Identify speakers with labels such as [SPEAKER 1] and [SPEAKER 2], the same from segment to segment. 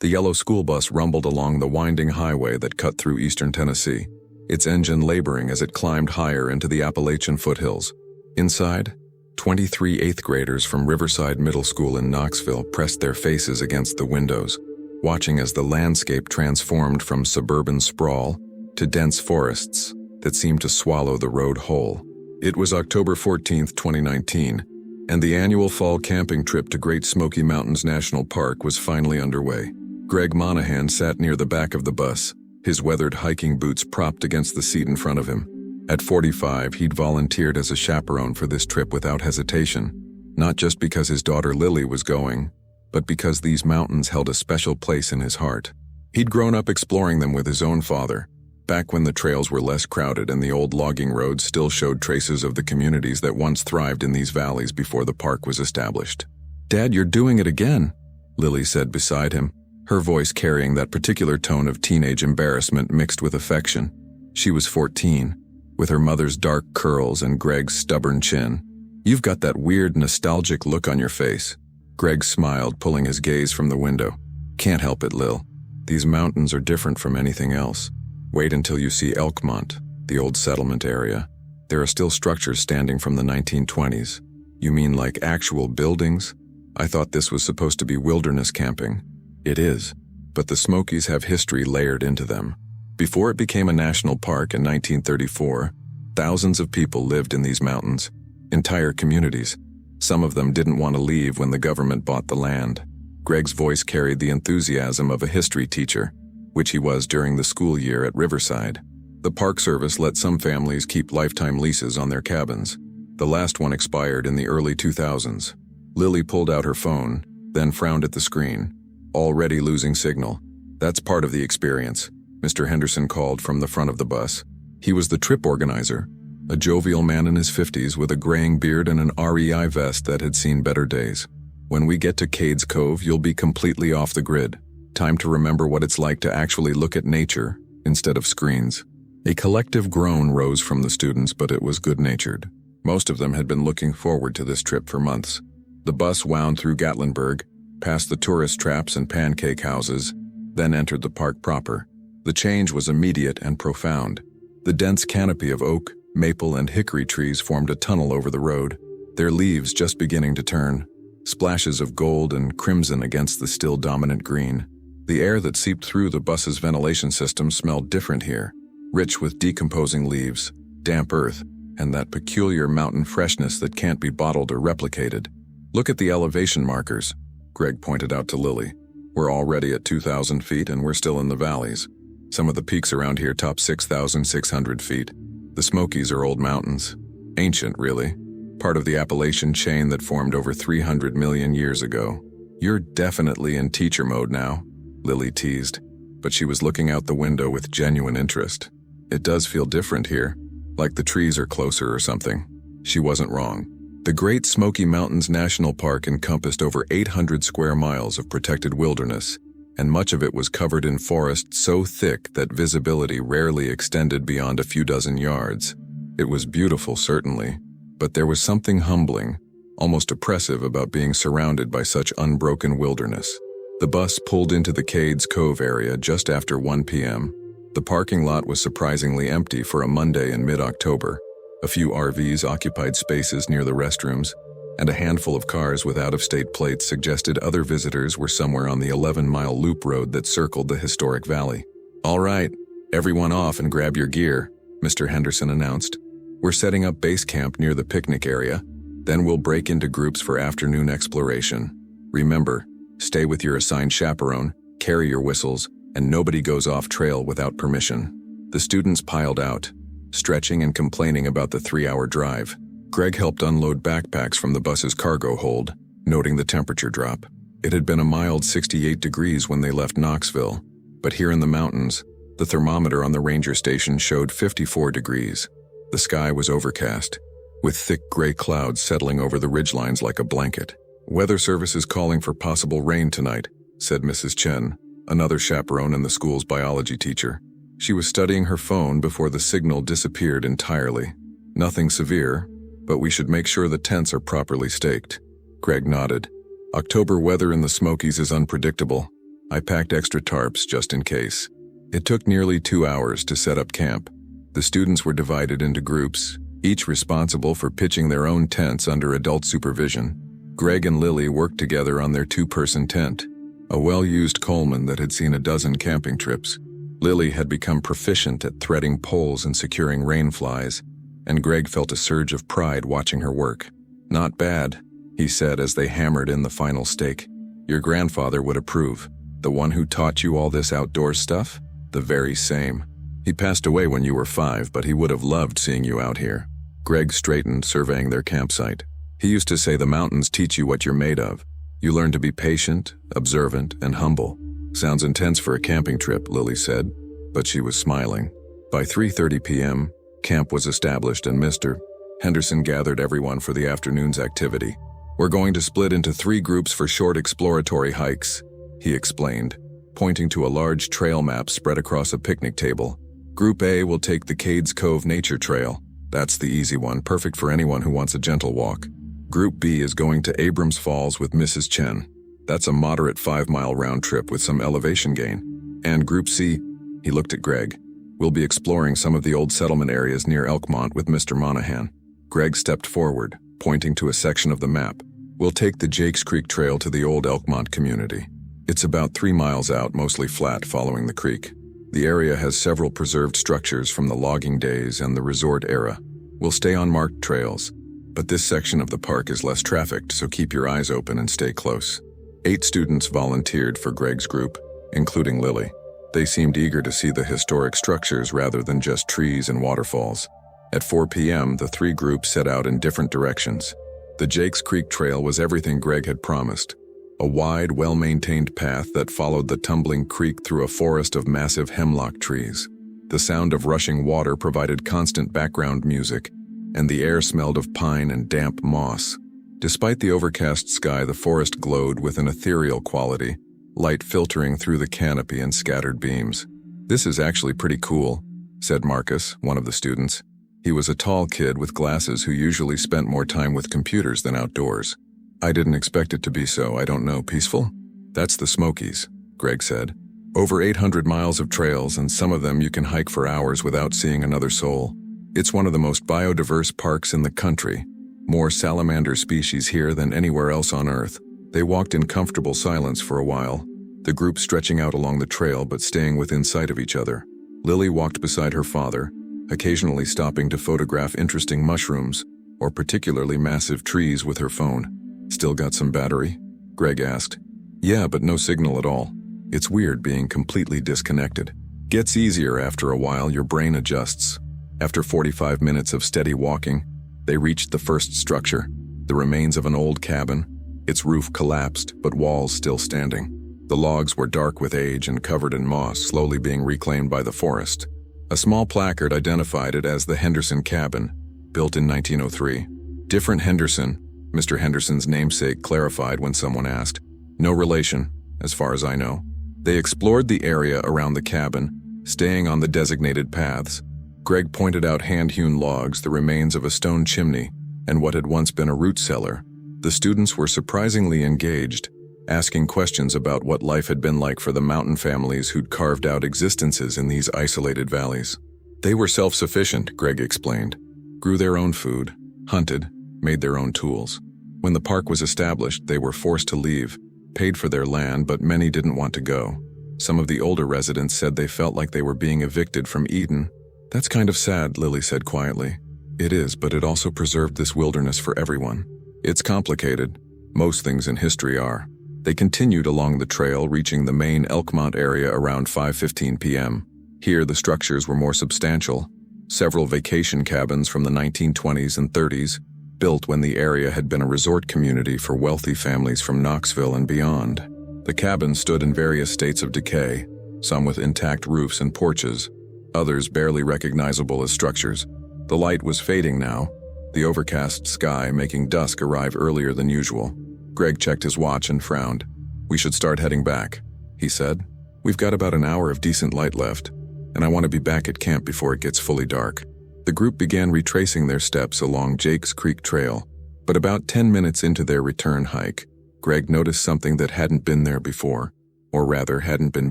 [SPEAKER 1] The yellow school bus rumbled along the winding highway that cut through eastern Tennessee, its engine laboring as it climbed higher into the Appalachian foothills. Inside, 23 eighth graders from Riverside Middle School in Knoxville pressed their faces against the windows, watching as the landscape transformed from suburban sprawl to dense forests that seemed to swallow the road whole. It was October 14, 2019, and the annual fall camping trip to Great Smoky Mountains National Park was finally underway. Greg Monahan sat near the back of the bus, his weathered hiking boots propped against the seat in front of him. At 45, he'd volunteered as a chaperone for this trip without hesitation, not just because his daughter Lily was going, but because these mountains held a special place in his heart. He'd grown up exploring them with his own father, back when the trails were less crowded and the old logging roads still showed traces of the communities that once thrived in these valleys before the park was established. "Dad, you're doing it again," Lily said beside him, her voice carrying that particular tone of teenage embarrassment mixed with affection. She was 14, with her mother's dark curls and Greg's stubborn chin. "You've got that weird, nostalgic look on your face." Greg smiled, pulling his gaze from the window. "Can't help it, Lil. These mountains are different from anything else. Wait until you see Elkmont, the old settlement area. There are still structures standing from the 1920s. "You mean like actual buildings? I thought this was supposed to be wilderness camping." "It is, but the Smokies have history layered into them. Before it became a national park in 1934, thousands of people lived in these mountains, entire communities. Some of them didn't want to leave when the government bought the land." Greg's voice carried the enthusiasm of a history teacher, which he was during the school year at Riverside. The Park Service let some families keep lifetime leases on their cabins. The last one expired in the early 2000s. Lily pulled out her phone, then frowned at the screen. "Already losing signal. That's part of the experience," Mr. Henderson called from the front of the bus. He was the trip organizer, a jovial man in his 50s with a graying beard and an REI vest that had seen better days. "When we get to Cades Cove, you'll be completely off the grid. Time to remember what it's like to actually look at nature instead of screens." A collective groan rose from the students, but it was good-natured. Most of them had been looking forward to this trip for months. The bus wound through Gatlinburg, past the tourist traps and pancake houses, then entered the park proper. The change was immediate and profound. The dense canopy of oak, maple, and hickory trees formed a tunnel over the road, their leaves just beginning to turn, splashes of gold and crimson against the still dominant green. The air that seeped through the bus's ventilation system smelled different here, rich with decomposing leaves, damp earth, and that peculiar mountain freshness that can't be bottled or replicated. "Look at the elevation markers," Greg pointed out to Lily. "We're already at 2,000 feet and we're still in the valleys. Some of the peaks around here top 6,600 feet. The Smokies are old mountains. Ancient, really. Part of the Appalachian chain that formed over 300 million years ago." "You're definitely in teacher mode now," Lily teased, but she was looking out the window with genuine interest. "It does feel different here, like the trees are closer or something." She wasn't wrong. The Great Smoky Mountains National Park encompassed over 800 square miles of protected wilderness, and much of it was covered in forest so thick that visibility rarely extended beyond a few dozen yards. It was beautiful, certainly, but there was something humbling, almost oppressive about being surrounded by such unbroken wilderness. The bus pulled into the Cades Cove area just after 1 p.m. The parking lot was surprisingly empty for a Monday in mid-October. A few RVs occupied spaces near the restrooms, and a handful of cars with out-of-state plates suggested other visitors were somewhere on the 11-mile loop road that circled the historic valley. "All right, everyone off and grab your gear," Mr. Henderson announced. "We're setting up base camp near the picnic area, then we'll break into groups for afternoon exploration. Remember, stay with your assigned chaperone, carry your whistles, and nobody goes off trail without permission." The students piled out, stretching and complaining about the 3-hour drive. Greg helped unload backpacks from the bus's cargo hold, noting the temperature drop. It had been a mild 68 degrees when they left Knoxville, but here in the mountains, the thermometer on the ranger station showed 54 degrees. The sky was overcast, with thick gray clouds settling over the ridgelines like a blanket. "Weather Service is calling for possible rain tonight," said Mrs. Chen, another chaperone and the school's biology teacher. She was studying her phone before the signal disappeared entirely. "Nothing severe, but we should make sure the tents are properly staked." Greg nodded. "October weather in the Smokies is unpredictable. I packed extra tarps just in case. It took nearly 2 hours to set up camp. The students were divided into groups, each responsible for pitching their own tents under adult supervision. Greg and Lily worked together on their 2-person tent, a well-used Coleman that had seen a dozen camping trips. Lily had become proficient at threading poles and securing rain flies, and Greg felt a surge of pride watching her work. "Not bad," he said as they hammered in the final stake. "Your grandfather would approve. The one who taught you all this outdoors stuff? The very same. He passed away when you were 5, but he would have loved seeing you out here." Greg straightened, surveying their campsite. He used to say the mountains teach you what you're made of. You learn to be patient, observant, and humble. "Sounds intense for a camping trip," Lily said, but she was smiling. By 3:30 p.m., camp was established and Mr. Henderson gathered everyone for the afternoon's activity. "We're going to split into 3 groups for short exploratory hikes," he explained, pointing to a large trail map spread across a picnic table. "Group A will take the Cades Cove Nature Trail. That's the easy one, perfect for anyone who wants a gentle walk. Group B is going to Abrams Falls with Mrs. Chen. That's a moderate 5-mile round trip with some elevation gain. And Group C," he looked at Greg, "will be exploring some of the old settlement areas near Elkmont with Mr. Monahan." Greg stepped forward, pointing to a section of the map. "We'll take the Jakes Creek Trail to the old Elkmont community. It's about 3 miles out, mostly flat following the creek. The area has several preserved structures from the logging days and the resort era. We'll stay on marked trails, but this section of the park is less trafficked, so keep your eyes open and stay close." 8 students volunteered for Greg's group, including Lily. They seemed eager to see the historic structures rather than just trees and waterfalls. At 4 p.m., the 3 groups set out in different directions. The Jakes Creek Trail was everything Greg had promised. A wide, well-maintained path that followed the tumbling creek through a forest of massive hemlock trees. The sound of rushing water provided constant background music, and the air smelled of pine and damp moss. Despite the overcast sky, the forest glowed with an ethereal quality, light filtering through the canopy and scattered beams. "This is actually pretty cool," said Marcus, one of the students. He was a tall kid with glasses who usually spent more time with computers than outdoors. "I didn't expect it to be so, I don't know, peaceful?" "That's the Smokies," Greg said. "Over 800 miles of trails, and some of them you can hike for hours without seeing another soul. It's one of the most biodiverse parks in the country. More salamander species here than anywhere else on Earth." They walked in comfortable silence for a while, the group stretching out along the trail but staying within sight of each other. Lily walked beside her father, occasionally stopping to photograph interesting mushrooms or particularly massive trees with her phone. "Still got some battery?" Greg asked. "Yeah, but no signal at all. It's weird being completely disconnected. Gets easier after a while, your brain adjusts." After 45 minutes of steady walking, they reached the first structure, the remains of an old cabin. Its roof collapsed, but walls still standing. The logs were dark with age and covered in moss, slowly being reclaimed by the forest. A small placard identified it as the Henderson cabin, built in 1903. "Different Henderson," Mr. Henderson's namesake clarified when someone asked. "No relation, as far as I know." They explored the area around the cabin, staying on the designated paths. Greg pointed out hand-hewn logs, the remains of a stone chimney, and what had once been a root cellar. The students were surprisingly engaged, asking questions about what life had been like for the mountain families who'd carved out existences in these isolated valleys. They were self-sufficient, Greg explained. Grew their own food, hunted, made their own tools. When the park was established, they were forced to leave, paid for their land, but many didn't want to go. Some of the older residents said they felt like they were being evicted from Eden. "That's kind of sad," Lily said quietly. "It is, but it also preserved this wilderness for everyone. It's complicated. Most things in history are." They continued along the trail, reaching the main Elkmont area around 5:15 p.m. Here, the structures were more substantial. Several vacation cabins from the 1920s and 30s, built when the area had been a resort community for wealthy families from Knoxville and beyond. The cabins stood in various states of decay, some with intact roofs and porches, others barely recognizable as structures. The light was fading now, the overcast sky making dusk arrive earlier than usual. Greg checked his watch and frowned. "We should start heading back," he said. "We've got about an hour of decent light left, and I want to be back at camp before it gets fully dark." The group began retracing their steps along Jakes Creek Trail, but about 10 minutes into their return hike, Greg noticed something that hadn't been there before, or rather hadn't been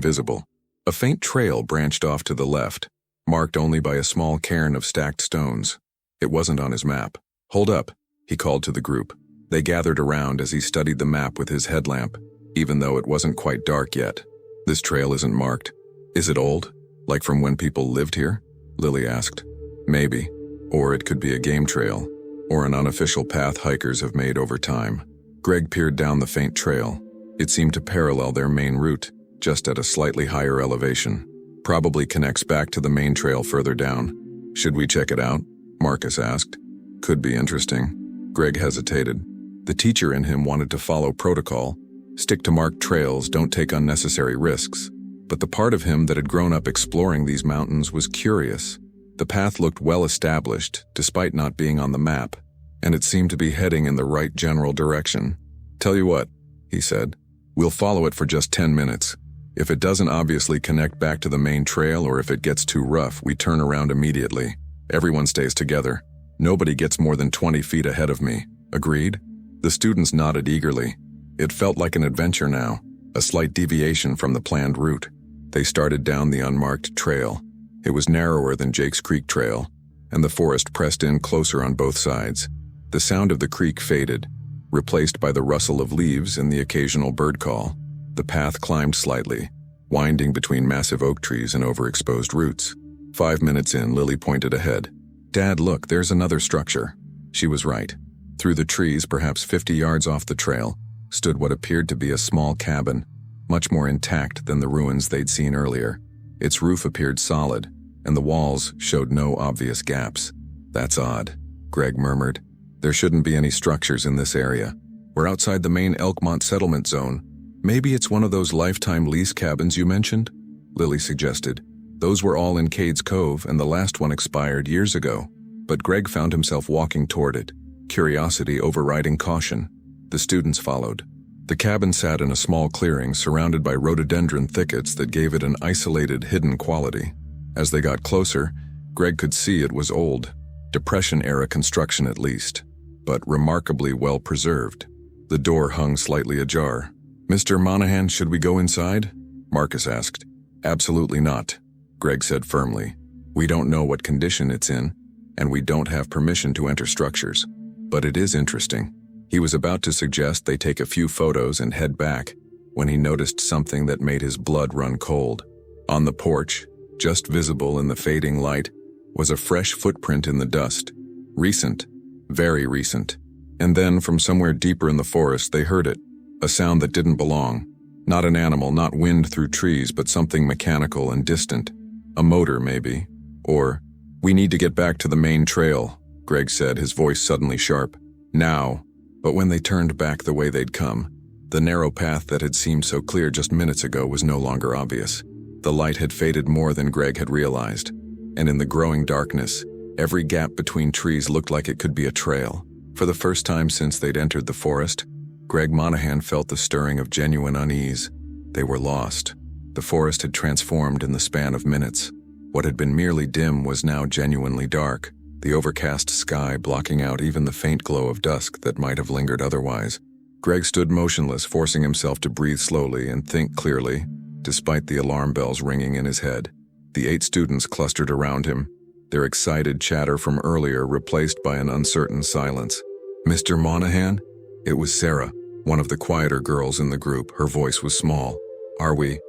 [SPEAKER 1] visible. A faint trail branched off to the left, marked only by a small cairn of stacked stones. It wasn't on his map. "Hold up," he called to the group. They gathered around as he studied the map with his headlamp, even though it wasn't quite dark yet. "This trail isn't marked. Is it old? Like from when people lived here?" Lily asked. "Maybe. Or it could be a game trail, or an unofficial path hikers have made over time." Greg peered down the faint trail. It seemed to parallel their main route, just at a slightly higher elevation. "Probably connects back to the main trail further down. Should we check it out?" Marcus asked. "Could be interesting." Greg hesitated. The teacher in him wanted to follow protocol, stick to marked trails, don't take unnecessary risks. But the part of him that had grown up exploring these mountains was curious. The path looked well established, despite not being on the map, and it seemed to be heading in the right general direction. "Tell you what," he said, "we'll follow it for just 10 minutes. If it doesn't obviously connect back to the main trail or if it gets too rough, we turn around immediately. Everyone stays together. Nobody gets more than 20 feet ahead of me. Agreed?" The students nodded eagerly. It felt like an adventure now, a slight deviation from the planned route. They started down the unmarked trail. It was narrower than Jake's Creek Trail, and the forest pressed in closer on both sides. The sound of the creek faded, replaced by the rustle of leaves and the occasional bird call. The path climbed slightly, winding between massive oak trees and overexposed roots. 5 minutes in, Lily pointed ahead. "Dad, look, there's another structure." She was right. Through the trees, perhaps 50 yards off the trail, stood what appeared to be a small cabin, much more intact than the ruins they'd seen earlier. Its roof appeared solid, and the walls showed no obvious gaps. "That's odd," Greg murmured. "There shouldn't be any structures in this area. We're outside the main Elkmont settlement zone. Maybe it's one of those lifetime lease cabins you mentioned?" Lily suggested. "Those were all in Cade's Cove, and the last one expired years ago." But Greg found himself walking toward it, curiosity overriding caution. The students followed. The cabin sat in a small clearing surrounded by rhododendron thickets that gave it an isolated, hidden quality. As they got closer, Greg could see it was old, Depression-era construction at least, but remarkably well preserved. The door hung slightly ajar. "Mr. Monahan, should we go inside?" Marcus asked. "Absolutely not," Greg said firmly. "We don't know what condition it's in, and we don't have permission to enter structures. But it is interesting." He was about to suggest they take a few photos and head back, when he noticed something that made his blood run cold. On the porch, just visible in the fading light, was a fresh footprint in the dust. Recent, very recent. And then, from somewhere deeper in the forest, they heard it. A sound that didn't belong. Not an animal, not wind through trees, but something mechanical and distant. A motor, maybe. Or, "We need to get back to the main trail," Greg said, his voice suddenly sharp. "Now." But when they turned back the way they'd come, the narrow path that had seemed so clear just minutes ago was no longer obvious. The light had faded more than Greg had realized, and in the growing darkness, every gap between trees looked like it could be a trail. For the first time since they'd entered the forest, Greg Monahan felt the stirring of genuine unease. They were lost. The forest had transformed in the span of minutes. What had been merely dim was now genuinely dark, the overcast sky blocking out even the faint glow of dusk that might have lingered otherwise. Greg stood motionless, forcing himself to breathe slowly and think clearly, despite the alarm bells ringing in his head. The 8 students clustered around him, their excited chatter from earlier replaced by an uncertain silence. "Mr. Monahan?" It was Sarah, one of the quieter girls in the group. Her voice was small. Are we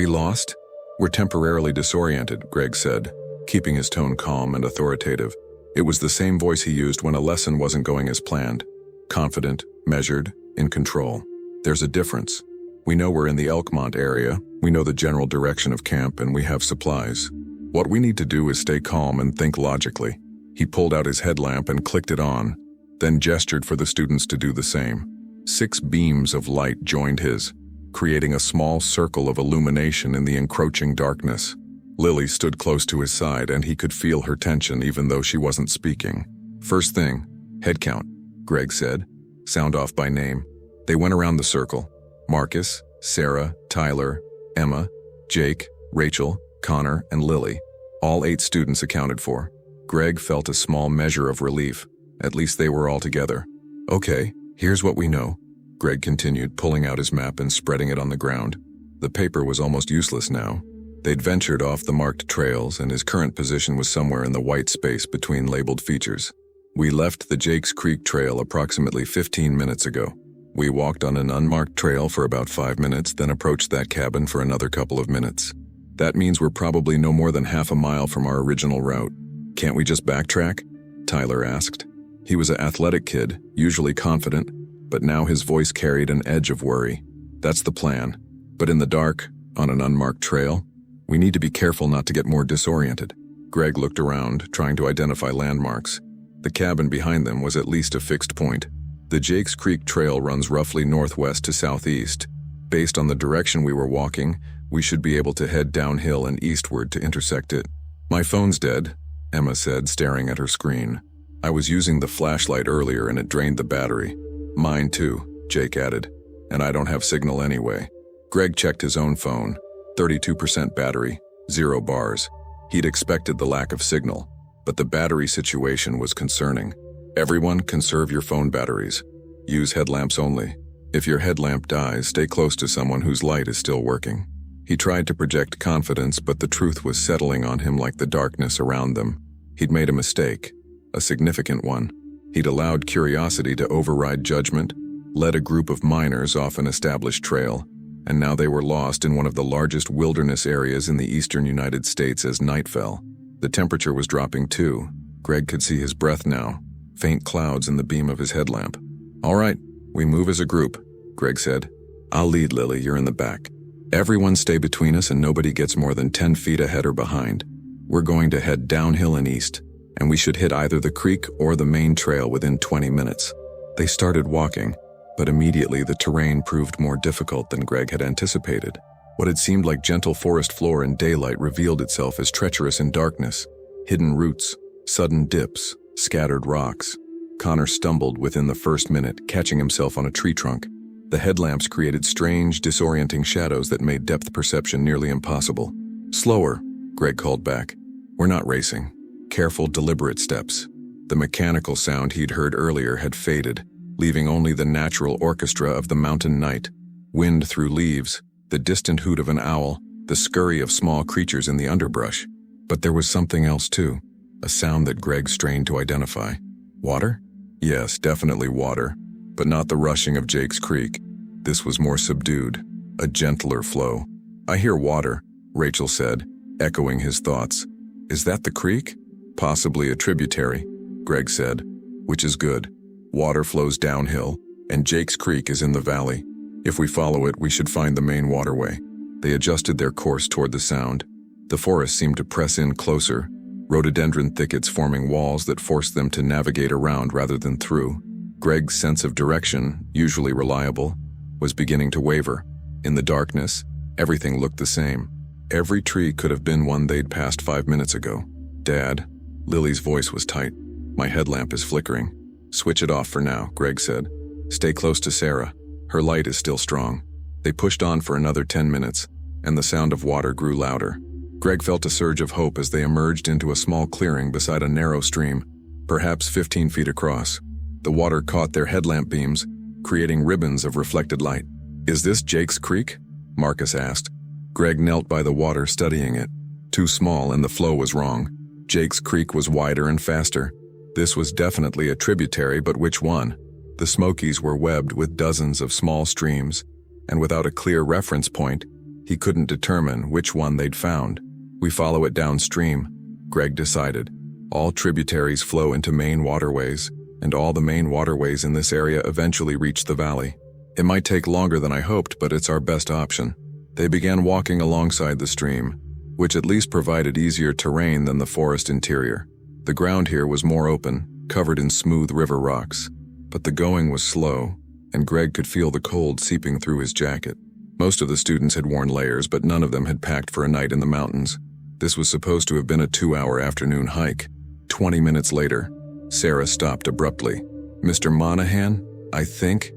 [SPEAKER 1] lost?" "We're temporarily disoriented," Greg said, keeping his tone calm and authoritative. It was the same voice he used when a lesson wasn't going as planned. Confident, measured, in control. "There's a difference. We know we're in the Elkmont area, we know the general direction of camp, and we have supplies. What we need to do is stay calm and think logically." He pulled out his headlamp and clicked it on, then gestured for the students to do the same. 6 beams of light joined his, creating a small circle of illumination in the encroaching darkness. Lily stood close to his side, and he could feel her tension even though she wasn't speaking. "First thing, head count," Greg said. "Sound off by name." They went around the circle. Marcus, Sarah, Tyler, Emma, Jake, Rachel, Connor, and Lily. All 8 students accounted for. Greg felt a small measure of relief. At least they were all together. "Okay, here's what we know," Greg continued, pulling out his map and spreading it on the ground. The paper was almost useless now. They'd ventured off the marked trails, and his current position was somewhere in the white space between labeled features. We left the Jakes Creek Trail approximately 15 minutes ago. We walked on an unmarked trail for about 5 minutes, then approached that cabin for another couple of minutes. That means we're probably no more than half a mile from our original route. Can't we just backtrack? Tyler asked. He was an athletic kid, usually confident, but now his voice carried an edge of worry. That's the plan. But in the dark, on an unmarked trail, we need to be careful not to get more disoriented. Greg looked around, trying to identify landmarks. The cabin behind them was at least a fixed point. The Jakes Creek Trail runs roughly northwest to southeast. Based on the direction we were walking, we should be able to head downhill and eastward to intersect it. My phone's dead, Emma said, staring at her screen. I was using the flashlight earlier and it drained the battery. Mine too, Jake added. And I don't have signal anyway. Greg checked his own phone. 32% battery, 0 bars. He'd expected the lack of signal, but the battery situation was concerning. Everyone, conserve your phone batteries. Use headlamps only. If your headlamp dies, stay close to someone whose light is still working. He tried to project confidence, but the truth was settling on him like the darkness around them. He'd made a mistake, a significant one. He'd allowed curiosity to override judgment, led a group of miners off an established trail, and now they were lost in one of the largest wilderness areas in the eastern United States as night fell. The temperature was dropping too. Greg could see his breath now, faint clouds in the beam of his headlamp. All right, we move as a group, Greg said. I'll lead, Lily, you're in the back. Everyone stay between us and nobody gets more than 10 feet ahead or behind. We're going to head downhill and east, and we should hit either the creek or the main trail within 20 minutes. They started walking, but immediately the terrain proved more difficult than Greg had anticipated. What had seemed like gentle forest floor in daylight revealed itself as treacherous in darkness. Hidden roots, sudden dips, scattered rocks. Connor stumbled within the first minute, catching himself on a tree trunk. The headlamps created strange, disorienting shadows that made depth perception nearly impossible. Slower, Greg called back. We're not racing. Careful, deliberate steps. The mechanical sound he'd heard earlier had faded, leaving only the natural orchestra of the mountain night. Wind through leaves, the distant hoot of an owl, the scurry of small creatures in the underbrush. But there was something else too, a sound that Greg strained to identify. Water? Yes, definitely water, but not the rushing of Jakes Creek. This was more subdued, a gentler flow. I hear water, Rachel said, echoing his thoughts. Is that the creek? Possibly a tributary, Greg said, which is good. Water flows downhill, and Jakes Creek is in the valley. If we follow it, we should find the main waterway. They adjusted their course toward the sound. The forest seemed to press in closer, rhododendron thickets forming walls that forced them to navigate around rather than through. Greg's sense of direction, usually reliable, was beginning to waver. In the darkness, everything looked the same. Every tree could have been one they'd passed 5 minutes ago. Dad, Lily's voice was tight. My headlamp is flickering. Switch it off for now, Greg said. Stay close to Sarah. Her light is still strong. They pushed on for another 10 minutes, and the sound of water grew louder. Greg felt a surge of hope as they emerged into a small clearing beside a narrow stream, perhaps 15 feet across. The water caught their headlamp beams, creating ribbons of reflected light. Is this Jakes Creek? Marcus asked. Greg knelt by the water studying it. Too small and the flow was wrong. Jakes Creek was wider and faster. This was definitely a tributary, but which one? The Smokies were webbed with dozens of small streams, and without a clear reference point, he couldn't determine which one they'd found. We follow it downstream, Greg decided. All tributaries flow into main waterways, and all the main waterways in this area eventually reach the valley. It might take longer than I hoped, but it's our best option. They began walking alongside the stream, which at least provided easier terrain than the forest interior. The ground here was more open, covered in smooth river rocks. But the going was slow, and Greg could feel the cold seeping through his jacket. Most of the students had worn layers, but none of them had packed for a night in the mountains. This was supposed to have been a 2-hour afternoon hike. 20 minutes later, Sarah stopped abruptly. Mr. Monahan, I think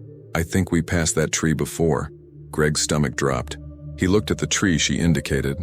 [SPEAKER 1] we passed that tree before. Greg's stomach dropped. He looked at the tree she indicated,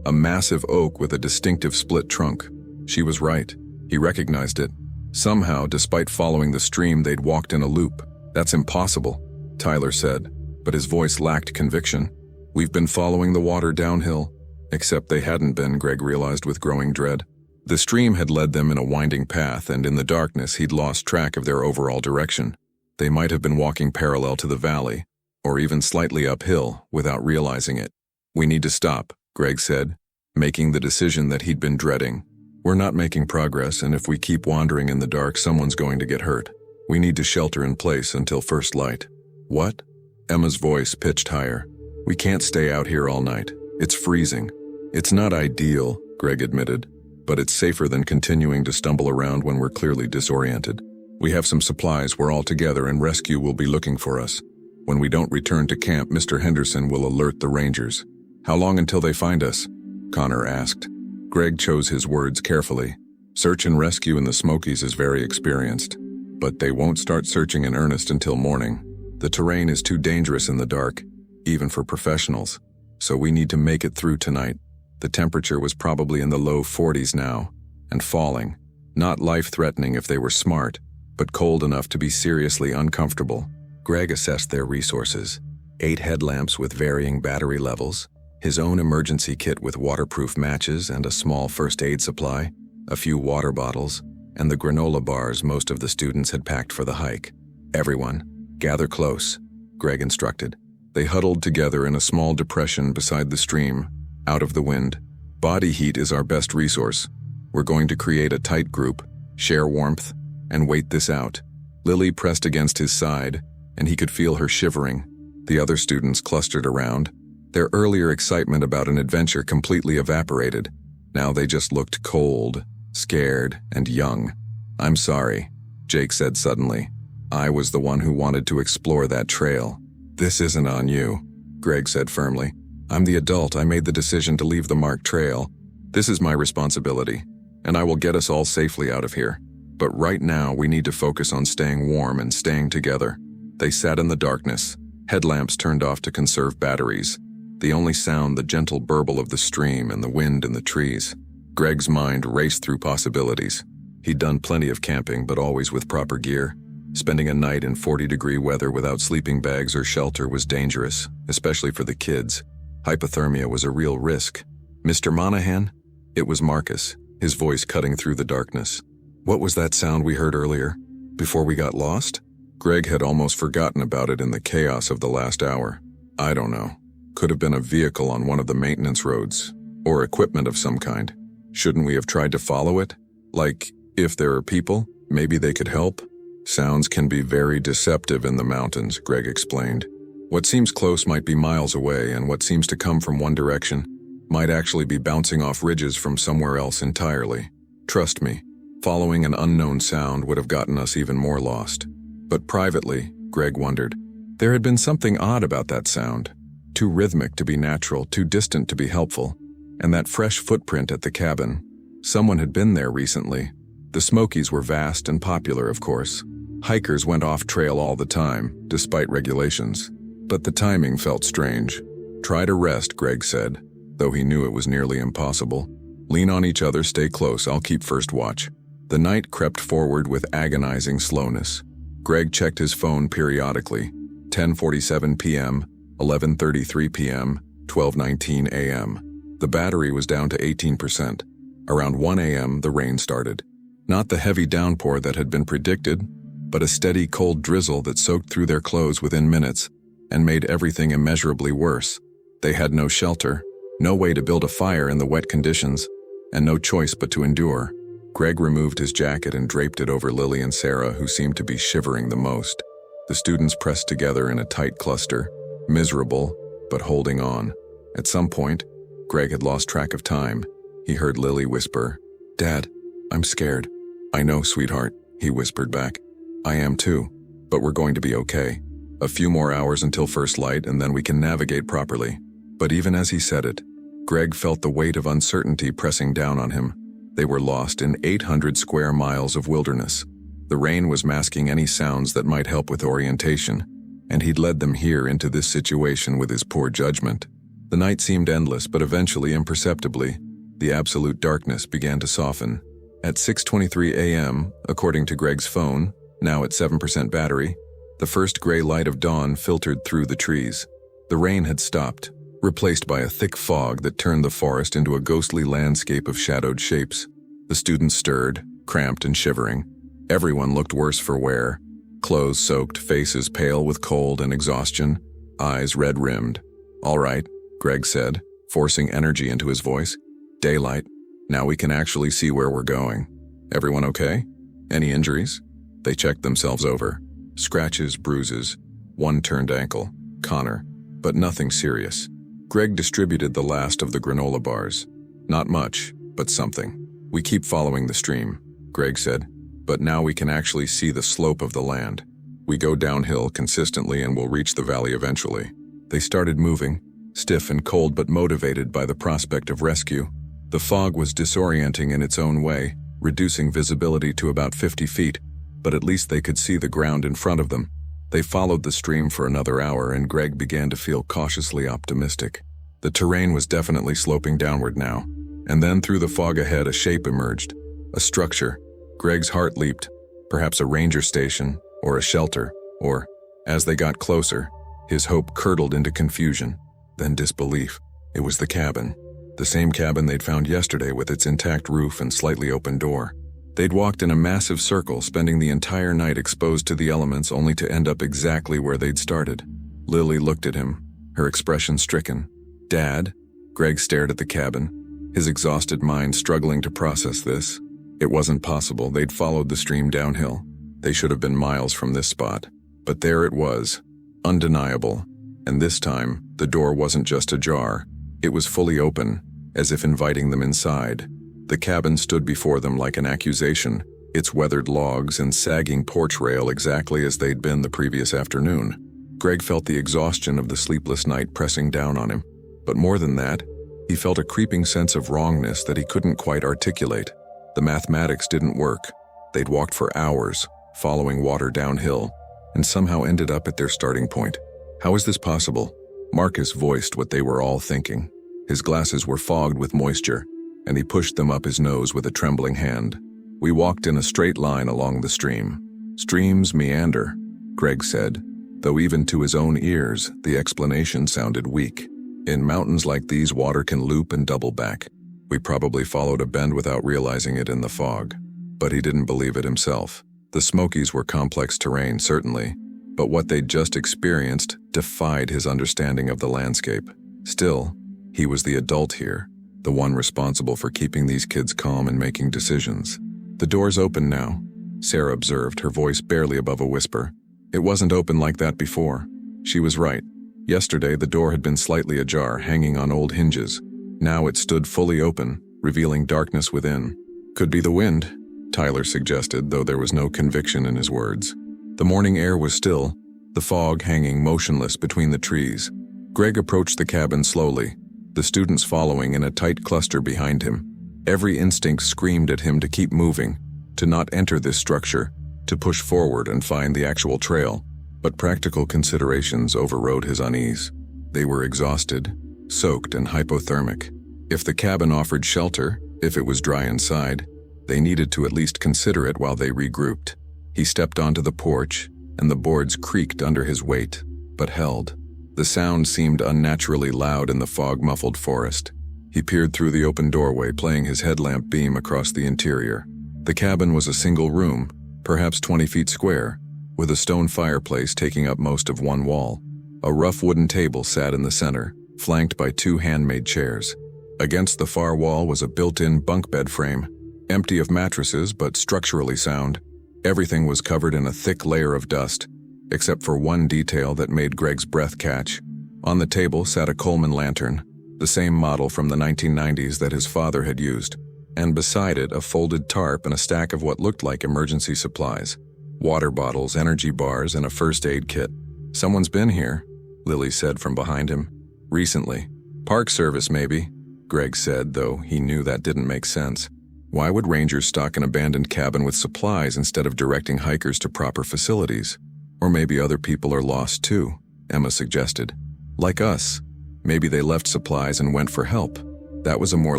[SPEAKER 1] a massive oak with a distinctive split trunk. She was right. He recognized it. Somehow, despite following the stream, they'd walked in a loop. That's impossible, Tyler said, but his voice lacked conviction. We've been following the water downhill, except they hadn't been, Greg realized with growing dread. The stream had led them in a winding path, and in the darkness he'd lost track of their overall direction. They might have been walking parallel to the valley, or even slightly uphill, without realizing it. "We need to stop," Greg said, making the decision that he'd been dreading. "We're not making progress, and if we keep wandering in the dark, someone's going to get hurt. We need to shelter in place until first light." "What?" Emma's voice pitched higher. "We can't stay out here all night. It's freezing." "It's not ideal," Greg admitted, "but it's safer than continuing to stumble around when we're clearly disoriented. We have some supplies, we're all together, and rescue will be looking for us. When we don't return to camp, Mr. Henderson will alert the rangers." "How long until they find us?" Connor asked. Greg chose his words carefully. "Search and rescue in the Smokies is very experienced, but they won't start searching in earnest until morning. The terrain is too dangerous in the dark, even for professionals, so we need to make it through tonight." The temperature was probably in the low 40s now, and falling. Not life-threatening if they were smart, but cold enough to be seriously uncomfortable. Greg assessed their resources. 8 headlamps with varying battery levels, his own emergency kit with waterproof matches and a small first aid supply, a few water bottles, and the granola bars most of the students had packed for the hike. "Everyone, gather close," Greg instructed. They huddled together in a small depression beside the stream, out of the wind. "Body heat is our best resource. We're going to create a tight group, share warmth, and wait this out." Lily pressed against his side, and he could feel her shivering. The other students clustered around. Their earlier excitement about an adventure completely evaporated. Now they just looked cold, scared, and young. "I'm sorry," Jake said suddenly. "I was the one who wanted to explore that trail." "This isn't on you," Greg said firmly. "I'm the adult. I made the decision to leave the marked trail. This is my responsibility, and I will get us all safely out of here. But right now, we need to focus on staying warm and staying together." They sat in the darkness, headlamps turned off to conserve batteries. The only sound, the gentle burble of the stream and the wind in the trees. Greg's mind raced through possibilities. He'd done plenty of camping, but always with proper gear. Spending a night in 40-degree weather without sleeping bags or shelter was dangerous, especially for the kids. Hypothermia was a real risk. "Mr. Monahan?" It was Marcus, his voice cutting through the darkness. "What was that sound we heard earlier? Before we got lost?" Greg had almost forgotten about it in the chaos of the last hour. "I don't know. Could have been a vehicle on one of the maintenance roads, or equipment of some kind. Shouldn't we have tried to follow it? Like, if there are people, maybe they could help?" "Sounds can be very deceptive in the mountains," Greg explained. "What seems close might be miles away, and what seems to come from one direction might actually be bouncing off ridges from somewhere else entirely. Trust me, following an unknown sound would have gotten us even more lost." But privately, Greg wondered. There had been something odd about that sound. Too rhythmic to be natural, too distant to be helpful. And that fresh footprint at the cabin. Someone had been there recently. The Smokies were vast and popular, of course. Hikers went off trail all the time, despite regulations. But the timing felt strange. "Try to rest," Greg said, though he knew it was nearly impossible. "Lean on each other, stay close, I'll keep first watch." The night crept forward with agonizing slowness. Greg checked his phone periodically. 10:47 p.m., 11:33 p.m., 12:19 a.m. The battery was down to 18%. Around 1 a.m., the rain started. Not the heavy downpour that had been predicted, but a steady cold drizzle that soaked through their clothes within minutes and made everything immeasurably worse. They had no shelter, no way to build a fire in the wet conditions, and no choice but to endure. Greg removed his jacket and draped it over Lily and Sarah, who seemed to be shivering the most. The students pressed together in a tight cluster, miserable, but holding on. At some point, Greg had lost track of time. He heard Lily whisper, "Dad, I'm scared." "I know, sweetheart," he whispered back. "I am too, but we're going to be okay. A few more hours until first light, and then we can navigate properly." But even as he said it, Greg felt the weight of uncertainty pressing down on him. They were lost in 800 square miles of wilderness. The rain was masking any sounds that might help with orientation, and he'd led them here into this situation with his poor judgment. The night seemed endless, but eventually, imperceptibly, the absolute darkness began to soften. At 6:23 a.m., according to Greg's phone, now at 7% battery, the first gray light of dawn filtered through the trees. The rain had stopped, replaced by a thick fog that turned the forest into a ghostly landscape of shadowed shapes. The students stirred, cramped and shivering. Everyone looked worse for wear. Clothes soaked, faces pale with cold and exhaustion, eyes red-rimmed. "All right," Greg said, forcing energy into his voice. "Daylight. Now we can actually see where we're going. Everyone okay? Any injuries?" They checked themselves over. Scratches, bruises. One turned ankle, Connor, but nothing serious. Greg distributed the last of the granola bars. "Not much, but something. We keep following the stream," Greg said, "but now we can actually see the slope of the land. We go downhill consistently and we'll reach the valley eventually." They started moving, stiff and cold but motivated by the prospect of rescue. The fog was disorienting in its own way, reducing visibility to about 50 feet, but at least they could see the ground in front of them. They followed the stream for another hour and Greg began to feel cautiously optimistic. The terrain was definitely sloping downward now, and then through the fog ahead a shape emerged. A structure. Greg's heart leaped. Perhaps a ranger station, or a shelter, or, as they got closer, his hope curdled into confusion, then disbelief. It was the cabin. The same cabin they'd found yesterday with its intact roof and slightly open door. They'd walked in a massive circle, spending the entire night exposed to the elements only to end up exactly where they'd started. Lily looked at him, her expression stricken. "Dad?" Greg stared at the cabin, his exhausted mind struggling to process this. It wasn't possible. They'd followed the stream downhill. They should have been miles from this spot. But there it was, undeniable. And this time, the door wasn't just ajar. It was fully open, as if inviting them inside. The cabin stood before them like an accusation, its weathered logs and sagging porch rail exactly as they'd been the previous afternoon. Greg felt the exhaustion of the sleepless night pressing down on him. But more than that, he felt a creeping sense of wrongness that he couldn't quite articulate. The mathematics didn't work. They'd walked for hours, following water downhill, and somehow ended up at their starting point. How is this possible? Marcus voiced what they were all thinking. His glasses were fogged with moisture, and he pushed them up his nose with a trembling hand. "We walked in a straight line along the stream. Streams meander," Greg said, though even to his own ears, the explanation sounded weak. "In mountains like these, water can loop and double back. We probably followed a bend without realizing it in the fog." But he didn't believe it himself. The Smokies were complex terrain, certainly, but what they'd just experienced defied his understanding of the landscape. Still, he was the adult here, the one responsible for keeping these kids calm and making decisions. "The door's open now," Sarah observed, her voice barely above a whisper. It wasn't open like that before. She was right. Yesterday, the door had been slightly ajar, hanging on old hinges. Now it stood fully open, revealing darkness within. "Could be the wind," Tyler suggested, though there was no conviction in his words. The morning air was still, the fog hanging motionless between the trees. Greg approached the cabin slowly, the students following in a tight cluster behind him. Every instinct screamed at him to keep moving, to not enter this structure, to push forward and find the actual trail. But practical considerations overrode his unease. They were exhausted, soaked and hypothermic. If the cabin offered shelter, if it was dry inside, they needed to at least consider it while they regrouped. He stepped onto the porch, and the boards creaked under his weight, but held. The sound seemed unnaturally loud in the fog-muffled forest. He peered through the open doorway, playing his headlamp beam across the interior. The cabin was a single room, perhaps 20 feet square, with a stone fireplace taking up most of one wall. A rough wooden table sat in the center, flanked by two handmade chairs. Against the far wall was a built-in bunk bed frame, empty of mattresses but structurally sound. Everything was covered in a thick layer of dust, except for one detail that made Greg's breath catch. On the table sat a Coleman lantern, the same model from the 1990s that his father had used, and beside it a folded tarp and a stack of what looked like emergency supplies. Water bottles, energy bars, and a first aid kit. "Someone's been here," Lily said from behind him. "Recently. Park service, maybe," Greg said, though he knew that didn't make sense. Why would rangers stock an abandoned cabin with supplies instead of directing hikers to proper facilities? Or maybe other people are lost too, Emma suggested. Like us. Maybe they left supplies and went for help. That was a more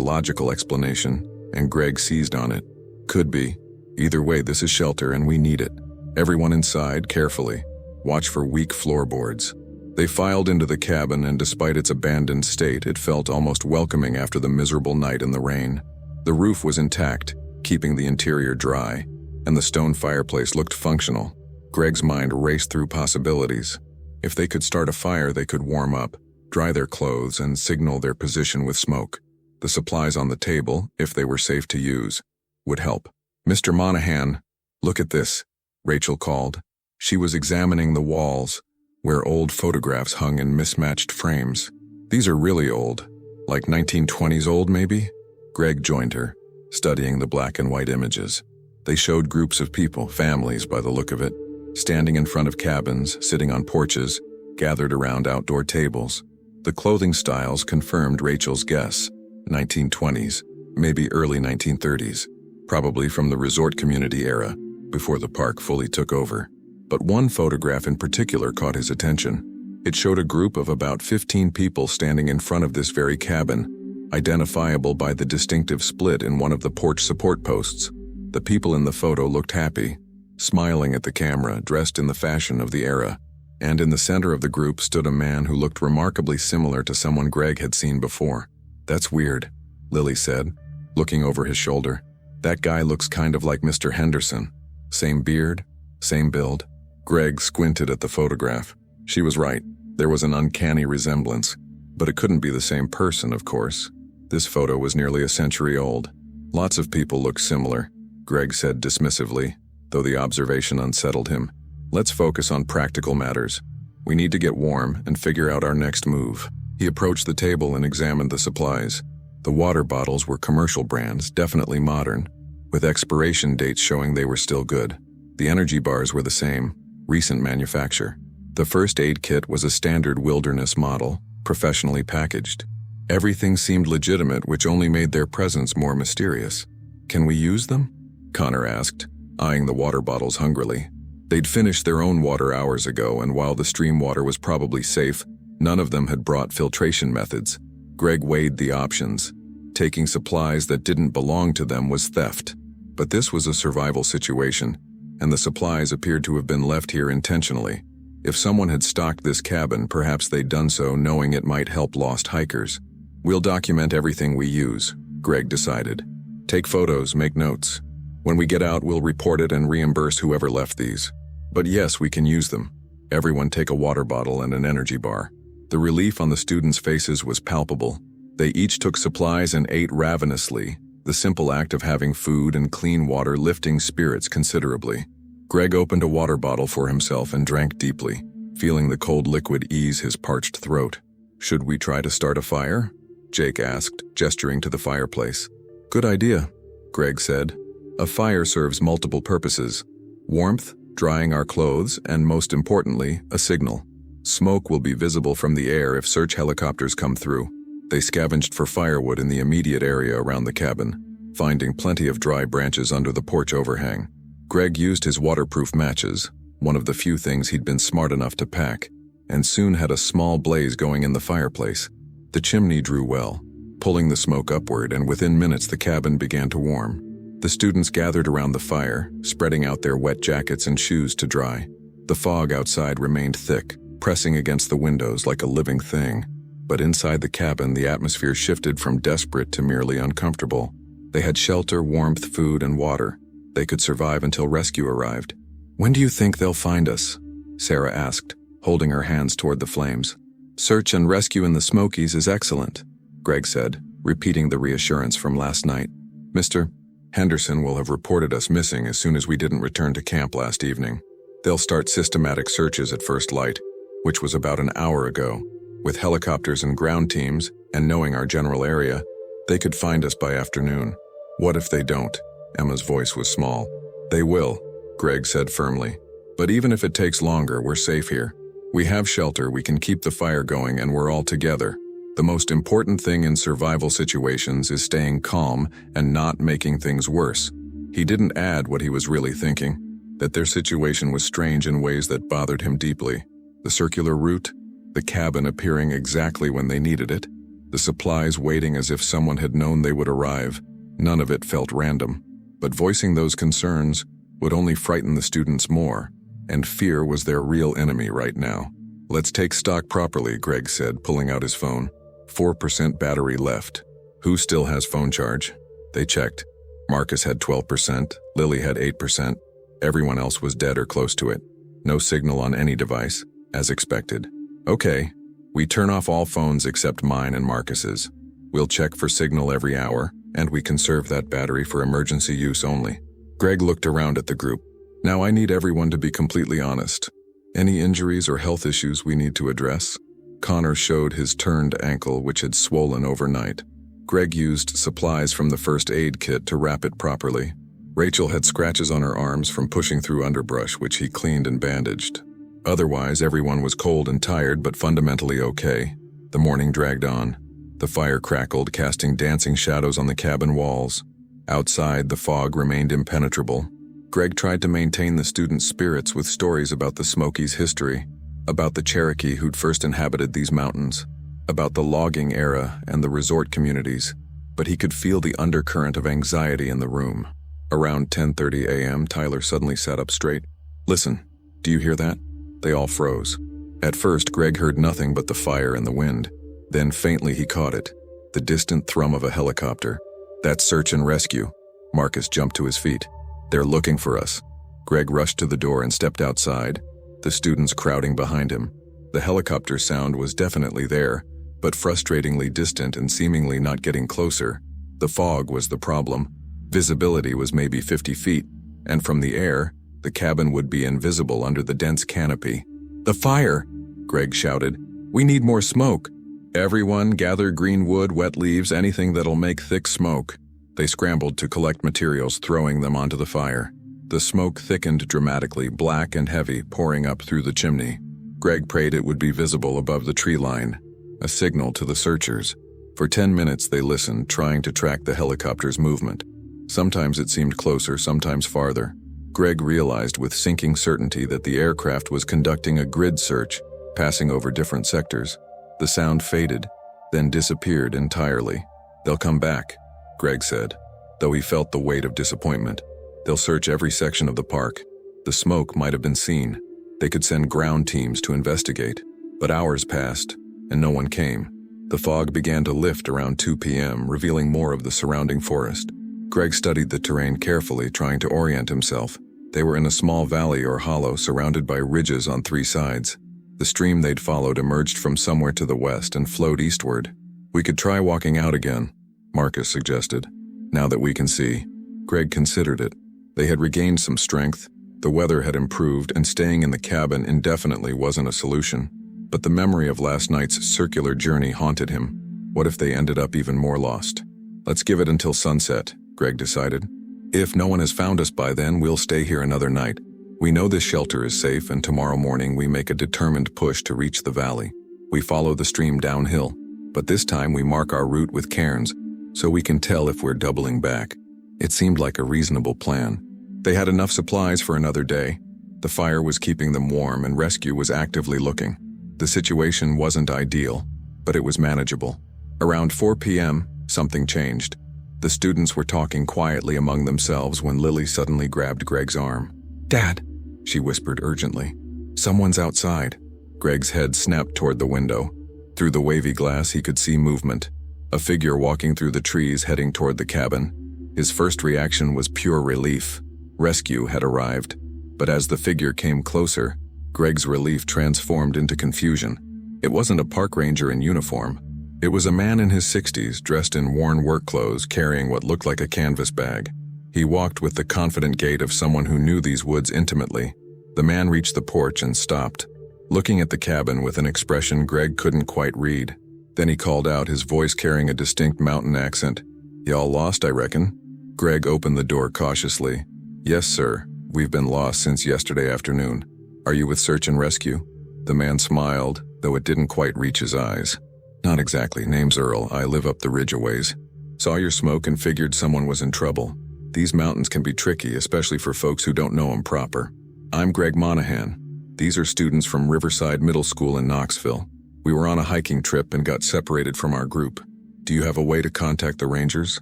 [SPEAKER 1] logical explanation, and Greg seized on it. Could be. Either way, this is shelter and we need it. Everyone inside, carefully. Watch for weak floorboards. They filed into the cabin, and despite its abandoned state, it felt almost welcoming after the miserable night in the rain. The roof was intact, keeping the interior dry, and the stone fireplace looked functional. Greg's mind raced through possibilities. If they could start a fire, they could warm up, dry their clothes, and signal their position with smoke. The supplies on the table, if they were safe to use, would help. "Mr. Monahan, look at this," Rachel called. She was examining the walls, where old photographs hung in mismatched frames. "These are really old, like 1920s old maybe?" Greg joined her, studying the black and white images. They showed groups of people, families by the look of it, standing in front of cabins, sitting on porches, gathered around outdoor tables. The clothing styles confirmed Rachel's guess: 1920s, maybe early 1930s, probably from the resort community era, before the park fully took over. But one photograph in particular caught his attention. It showed a group of about 15 people standing in front of this very cabin, identifiable by the distinctive split in one of the porch support posts. The people in the photo looked happy, smiling at the camera, dressed in the fashion of the era. And in the center of the group stood a man who looked remarkably similar to someone Greg had seen before. "That's weird," Lily said, looking over his shoulder. "That guy looks kind of like Mr. Henderson. Same beard, same build." Greg squinted at the photograph. She was right. There was an uncanny resemblance. But it couldn't be the same person, of course. This photo was nearly a century old. "Lots of people look similar," Greg said dismissively, though the observation unsettled him. "Let's focus on practical matters. We need to get warm and figure out our next move." He approached the table and examined the supplies. The water bottles were commercial brands, definitely modern, with expiration dates showing they were still good. The energy bars were the same, recent manufacture. The first aid kit was a standard wilderness model, professionally packaged. Everything seemed legitimate, which only made their presence more mysterious. "Can we use them?" Connor asked, eyeing the water bottles hungrily. They'd finished their own water hours ago, and while the stream water was probably safe, none of them had brought filtration methods. Greg weighed the options. Taking supplies that didn't belong to them was theft. But this was a survival situation, and the supplies appeared to have been left here intentionally. If someone had stocked this cabin, perhaps they'd done so knowing it might help lost hikers. "We'll document everything we use," Greg decided. "Take photos, make notes. When we get out, we'll report it and reimburse whoever left these. But yes, we can use them. Everyone take a water bottle and an energy bar." The relief on the students' faces was palpable. They each took supplies and ate ravenously, the simple act of having food and clean water lifting spirits considerably. Greg opened a water bottle for himself and drank deeply, feeling the cold liquid ease his parched throat. "Should we try to start a fire?" Jake asked, gesturing to the fireplace. "Good idea," Greg said. "A fire serves multiple purposes: warmth, drying our clothes, and most importantly, a signal. Smoke will be visible from the air if search helicopters come through." They scavenged for firewood in the immediate area around the cabin, finding plenty of dry branches under the porch overhang. Greg used his waterproof matches, one of the few things he'd been smart enough to pack, and soon had a small blaze going in the fireplace. The chimney drew well, pulling the smoke upward, and within minutes the cabin began to warm. The students gathered around the fire, spreading out their wet jackets and shoes to dry. The fog outside remained thick, pressing against the windows like a living thing. But inside the cabin, the atmosphere shifted from desperate to merely uncomfortable. They had shelter, warmth, food, and water. They could survive until rescue arrived. "When do you think they'll find us?" Sarah asked, holding her hands toward the flames. "Search and rescue in the Smokies is excellent," Greg said, repeating the reassurance from last night. "Mr. Henderson will have reported us missing as soon as we didn't return to camp last evening. They'll start systematic searches at first light, which was about an hour ago. With helicopters and ground teams, and knowing our general area, they could find us by afternoon." "What if they don't?" Emma's voice was small. "They will," Greg said firmly. "But even if it takes longer, we're safe here. We have shelter, we can keep the fire going, and we're all together. The most important thing in survival situations is staying calm and not making things worse." He didn't add what he was really thinking, that their situation was strange in ways that bothered him deeply. The circular route, the cabin appearing exactly when they needed it, the supplies waiting as if someone had known they would arrive. None of it felt random. But voicing those concerns would only frighten the students more, and fear was their real enemy right now. Let's take stock properly, Greg said, pulling out his phone. 4% battery left. Who still has phone charge? They checked. Marcus had 12%, Lily had 8%. Everyone else was dead or close to it. No signal on any device, as expected. Okay, we turn off all phones except mine and Marcus's. We'll check for signal every hour, and we conserve that battery for emergency use only. Greg looked around at the group. Now I need everyone to be completely honest. Any injuries or health issues we need to address? Connor showed his turned ankle, which had swollen overnight. Greg used supplies from the first aid kit to wrap it properly. Rachel had scratches on her arms from pushing through underbrush, which he cleaned and bandaged. Otherwise, everyone was cold and tired, but fundamentally okay. The morning dragged on. The fire crackled, casting dancing shadows on the cabin walls. Outside, the fog remained impenetrable. Greg tried to maintain the students' spirits with stories about the Smoky's history, about the Cherokee who'd first inhabited these mountains, about the logging era and the resort communities, but he could feel the undercurrent of anxiety in the room. Around 10:30 a.m., Tyler suddenly sat up straight. Listen, do you hear that? They all froze. At first, Greg heard nothing but the fire and the wind. Then faintly he caught it, the distant thrum of a helicopter. That's search and rescue. Marcus jumped to his feet. They're looking for us. Greg rushed to the door and stepped outside, the students crowding behind him. The helicopter sound was definitely there, but frustratingly distant and seemingly not getting closer. The fog was the problem. Visibility was maybe 50 feet, and from the air, the cabin would be invisible under the dense canopy. The fire! Greg shouted. We need more smoke. Everyone gather green wood, wet leaves, anything that'll make thick smoke. They scrambled to collect materials, throwing them onto the fire. The smoke thickened dramatically, black and heavy, pouring up through the chimney. Greg prayed it would be visible above the tree line, a signal to the searchers. For 10 minutes they listened, trying to track the helicopter's movement. Sometimes it seemed closer, sometimes farther. Greg realized with sinking certainty that the aircraft was conducting a grid search, passing over different sectors. The sound faded, then disappeared entirely. They'll come back, Greg said, though he felt the weight of disappointment. They'll search every section of the park. The smoke might have been seen. They could send ground teams to investigate. But hours passed, and no one came. The fog began to lift around 2 p.m., revealing more of the surrounding forest. Greg studied the terrain carefully, trying to orient himself. They were in a small valley or hollow surrounded by ridges on 3 sides. The stream they'd followed emerged from somewhere to the west and flowed eastward. We could try walking out again, Marcus suggested. Now that we can see. Greg considered it. They had regained some strength. The weather had improved, and staying in the cabin indefinitely wasn't a solution. But the memory of last night's circular journey haunted him. What if they ended up even more lost? Let's give it until sunset, Greg decided. If no one has found us by then, we'll stay here another night. We know this shelter is safe, and tomorrow morning we make a determined push to reach the valley. We follow the stream downhill, but this time we mark our route with cairns, so we can tell if we're doubling back. It seemed like a reasonable plan. They had enough supplies for another day. The fire was keeping them warm, and rescue was actively looking. The situation wasn't ideal, but it was manageable. Around 4 p.m., something changed. The students were talking quietly among themselves when Lily suddenly grabbed Greg's arm. "Dad," she whispered urgently. "Someone's outside." Greg's head snapped toward the window. Through the wavy glass he could see movement. A figure walking through the trees heading toward the cabin. His first reaction was pure relief. Rescue had arrived. But as the figure came closer, Greg's relief transformed into confusion. It wasn't a park ranger in uniform. It was a man in his 60s, dressed in worn work clothes, carrying what looked like a canvas bag. He walked with the confident gait of someone who knew these woods intimately. The man reached the porch and stopped, looking at the cabin with an expression Greg couldn't quite read. Then he called out, his voice carrying a distinct mountain accent. "Y'all lost, I reckon?" Greg opened the door cautiously. "Yes, sir. We've been lost since yesterday afternoon. Are you with search and rescue?" The man smiled, though it didn't quite reach his eyes. "Not exactly. Name's Earl. I live up the ridge a ways. Saw your smoke and figured someone was in trouble. These mountains can be tricky, especially for folks who don't know 'em proper. I'm Greg Monahan. These are students from Riverside Middle School in Knoxville. We were on a hiking trip and got separated from our group. Do you have a way to contact the rangers?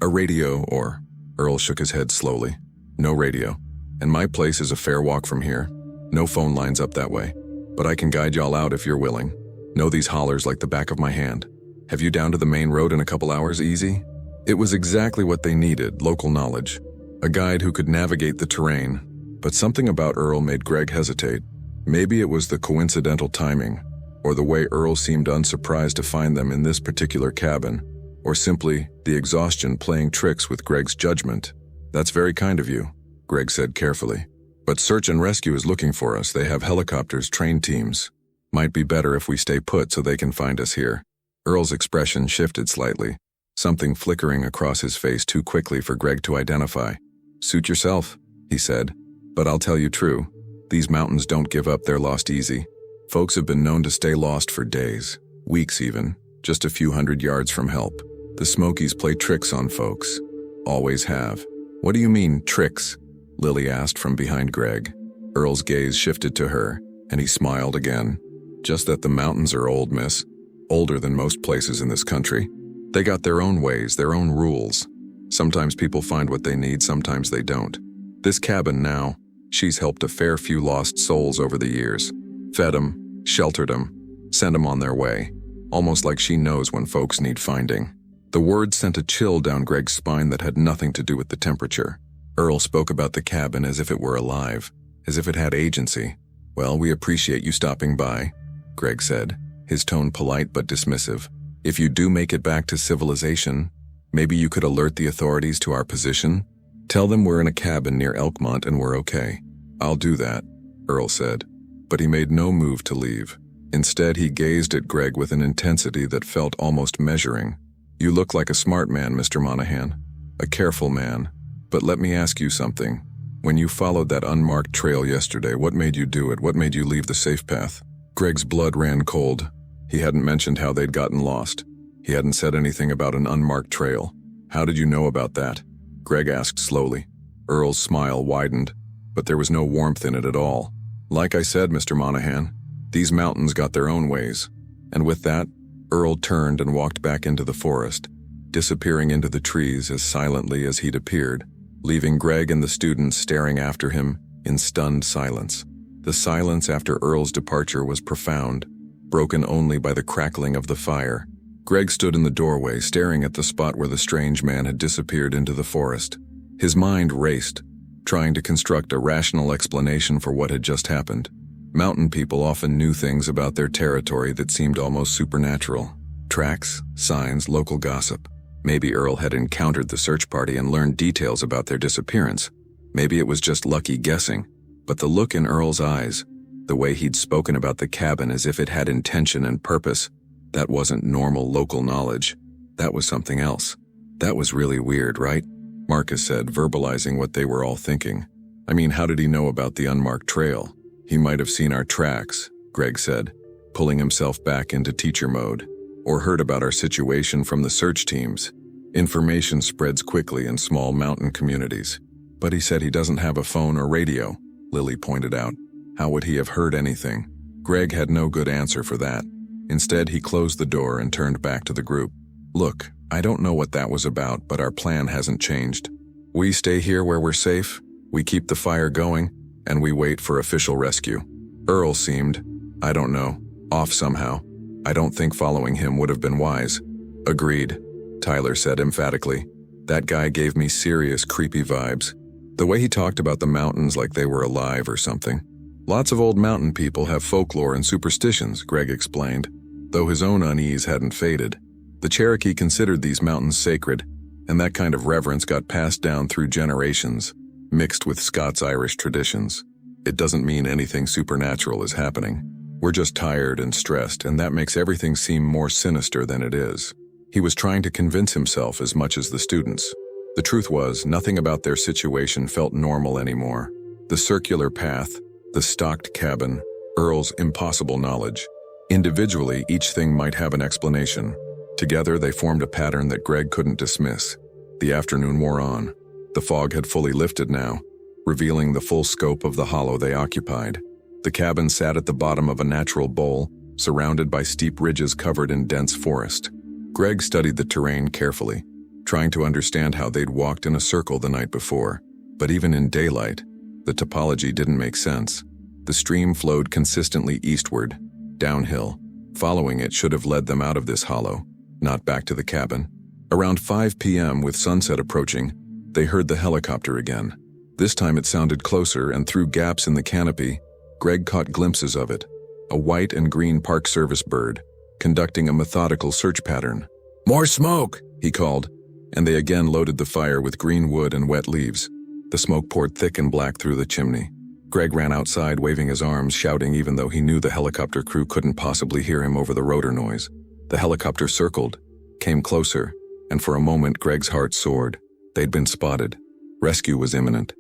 [SPEAKER 1] A radio or..." Earl shook his head slowly. "No radio. And my place is a fair walk from here. No phone lines up that way." but I can guide y'all out if you're willing. Know these hollers like the back of my hand. Have you down to the main road in a couple hours easy? It was exactly what they needed, local knowledge. A guide who could navigate the terrain. But something about Earl made Greg hesitate. Maybe it was the coincidental timing, or the way Earl seemed unsurprised to find them in this particular cabin, or simply the exhaustion playing tricks with Greg's judgment. That's very kind of you, Greg said carefully. But search and rescue is looking for us. They have helicopters, trained teams. Might be better if we stay put so they can find us here. Earl's expression shifted slightly, something flickering across his face too quickly for Greg to identify. Suit yourself, he said. But I'll tell you true, these mountains don't give up their lost easy. Folks have been known to stay lost for days, weeks even, just a few hundred yards from help. The Smokies play tricks on folks. Always have. What do you mean, tricks? Lily asked from behind Greg. Earl's gaze shifted to her, and he smiled again. Just that the mountains are old, miss. Older than most places in this country. They got their own ways, their own rules. Sometimes people find what they need, sometimes they don't. This cabin now, she's helped a fair few lost souls over the years. Fed them, sheltered them, sent them on their way. Almost like she knows when folks need finding. The words sent a chill down Greg's spine that had nothing to do with the temperature. Earl spoke about the cabin as if it were alive, as if it had agency. Well, we appreciate you stopping by, Greg said, his tone polite but dismissive. If you do make it back to civilization, maybe you could alert the authorities to our position? Tell them we're in a cabin near Elkmont and we're okay. I'll do that, Earl said. But he made no move to leave. Instead, he gazed at Greg with an intensity that felt almost measuring. You look like a smart man, Mr. Monahan. A careful man. But let me ask you something. When you followed that unmarked trail yesterday, what made you do it? What made you leave the safe path? Greg's blood ran cold. He hadn't mentioned how they'd gotten lost. He hadn't said anything about an unmarked trail. How did you know about that? Greg asked slowly. Earl's smile widened, but there was no warmth in it at all. Like I said, Mr. Monahan, these mountains got their own ways. And with that, Earl turned and walked back into the forest, disappearing into the trees as silently as he'd appeared, leaving Greg and the students staring after him in stunned silence. The silence after Earl's departure was profound, broken only by the crackling of the fire. Greg stood in the doorway, staring at the spot where the strange man had disappeared into the forest. His mind raced, trying to construct a rational explanation for what had just happened. Mountain people often knew things about their territory that seemed almost supernatural. Tracks, signs, local gossip. Maybe Earl had encountered the search party and learned details about their disappearance. Maybe it was just lucky guessing. But the look in Earl's eyes, the way he'd spoken about the cabin as if it had intention and purpose, that wasn't normal local knowledge. That was something else. That was really weird, right? Marcus said, verbalizing what they were all thinking. I mean, how did he know about the unmarked trail? He might have seen our tracks, Greg said, pulling himself back into teacher mode, or heard about our situation from the search teams. Information spreads quickly in small mountain communities. But he said he doesn't have a phone or radio, Lily pointed out. How would he have heard anything? Greg had no good answer for that. Instead, he closed the door and turned back to the group. Look, I don't know what that was about, but our plan hasn't changed. We stay here where we're safe, we keep the fire going, and we wait for official rescue. Earl seemed, I don't know, off somehow. I don't think following him would have been wise. Agreed, Tyler said emphatically. That guy gave me serious creepy vibes. The way he talked about the mountains like they were alive or something. Lots of old mountain people have folklore and superstitions, Greg explained, though his own unease hadn't faded. The Cherokee considered these mountains sacred, and that kind of reverence got passed down through generations, mixed with Scots-Irish traditions. It doesn't mean anything supernatural is happening. We're just tired and stressed, and that makes everything seem more sinister than it is. He was trying to convince himself as much as the students. The truth was, nothing about their situation felt normal anymore. The circular path, the stocked cabin, Earl's impossible knowledge. Individually, each thing might have an explanation. Together, they formed a pattern that Greg couldn't dismiss. The afternoon wore on. The fog had fully lifted now, revealing the full scope of the hollow they occupied. The cabin sat at the bottom of a natural bowl, surrounded by steep ridges covered in dense forest. Greg studied the terrain carefully, trying to understand how they'd walked in a circle the night before. But even in daylight, the topology didn't make sense. The stream flowed consistently eastward, downhill. Following it should have led them out of this hollow, not back to the cabin. Around 5 p.m., with sunset approaching, they heard the helicopter again. This time it sounded closer, and through gaps in the canopy, Greg caught glimpses of it. A white and green Park Service bird, conducting a methodical search pattern. "More smoke!" he called, and they again loaded the fire with green wood and wet leaves. The smoke poured thick and black through the chimney. Greg ran outside, waving his arms, shouting even though he knew the helicopter crew couldn't possibly hear him over the rotor noise. The helicopter circled, came closer, and for a moment Greg's heart soared. They'd been spotted. Rescue was imminent.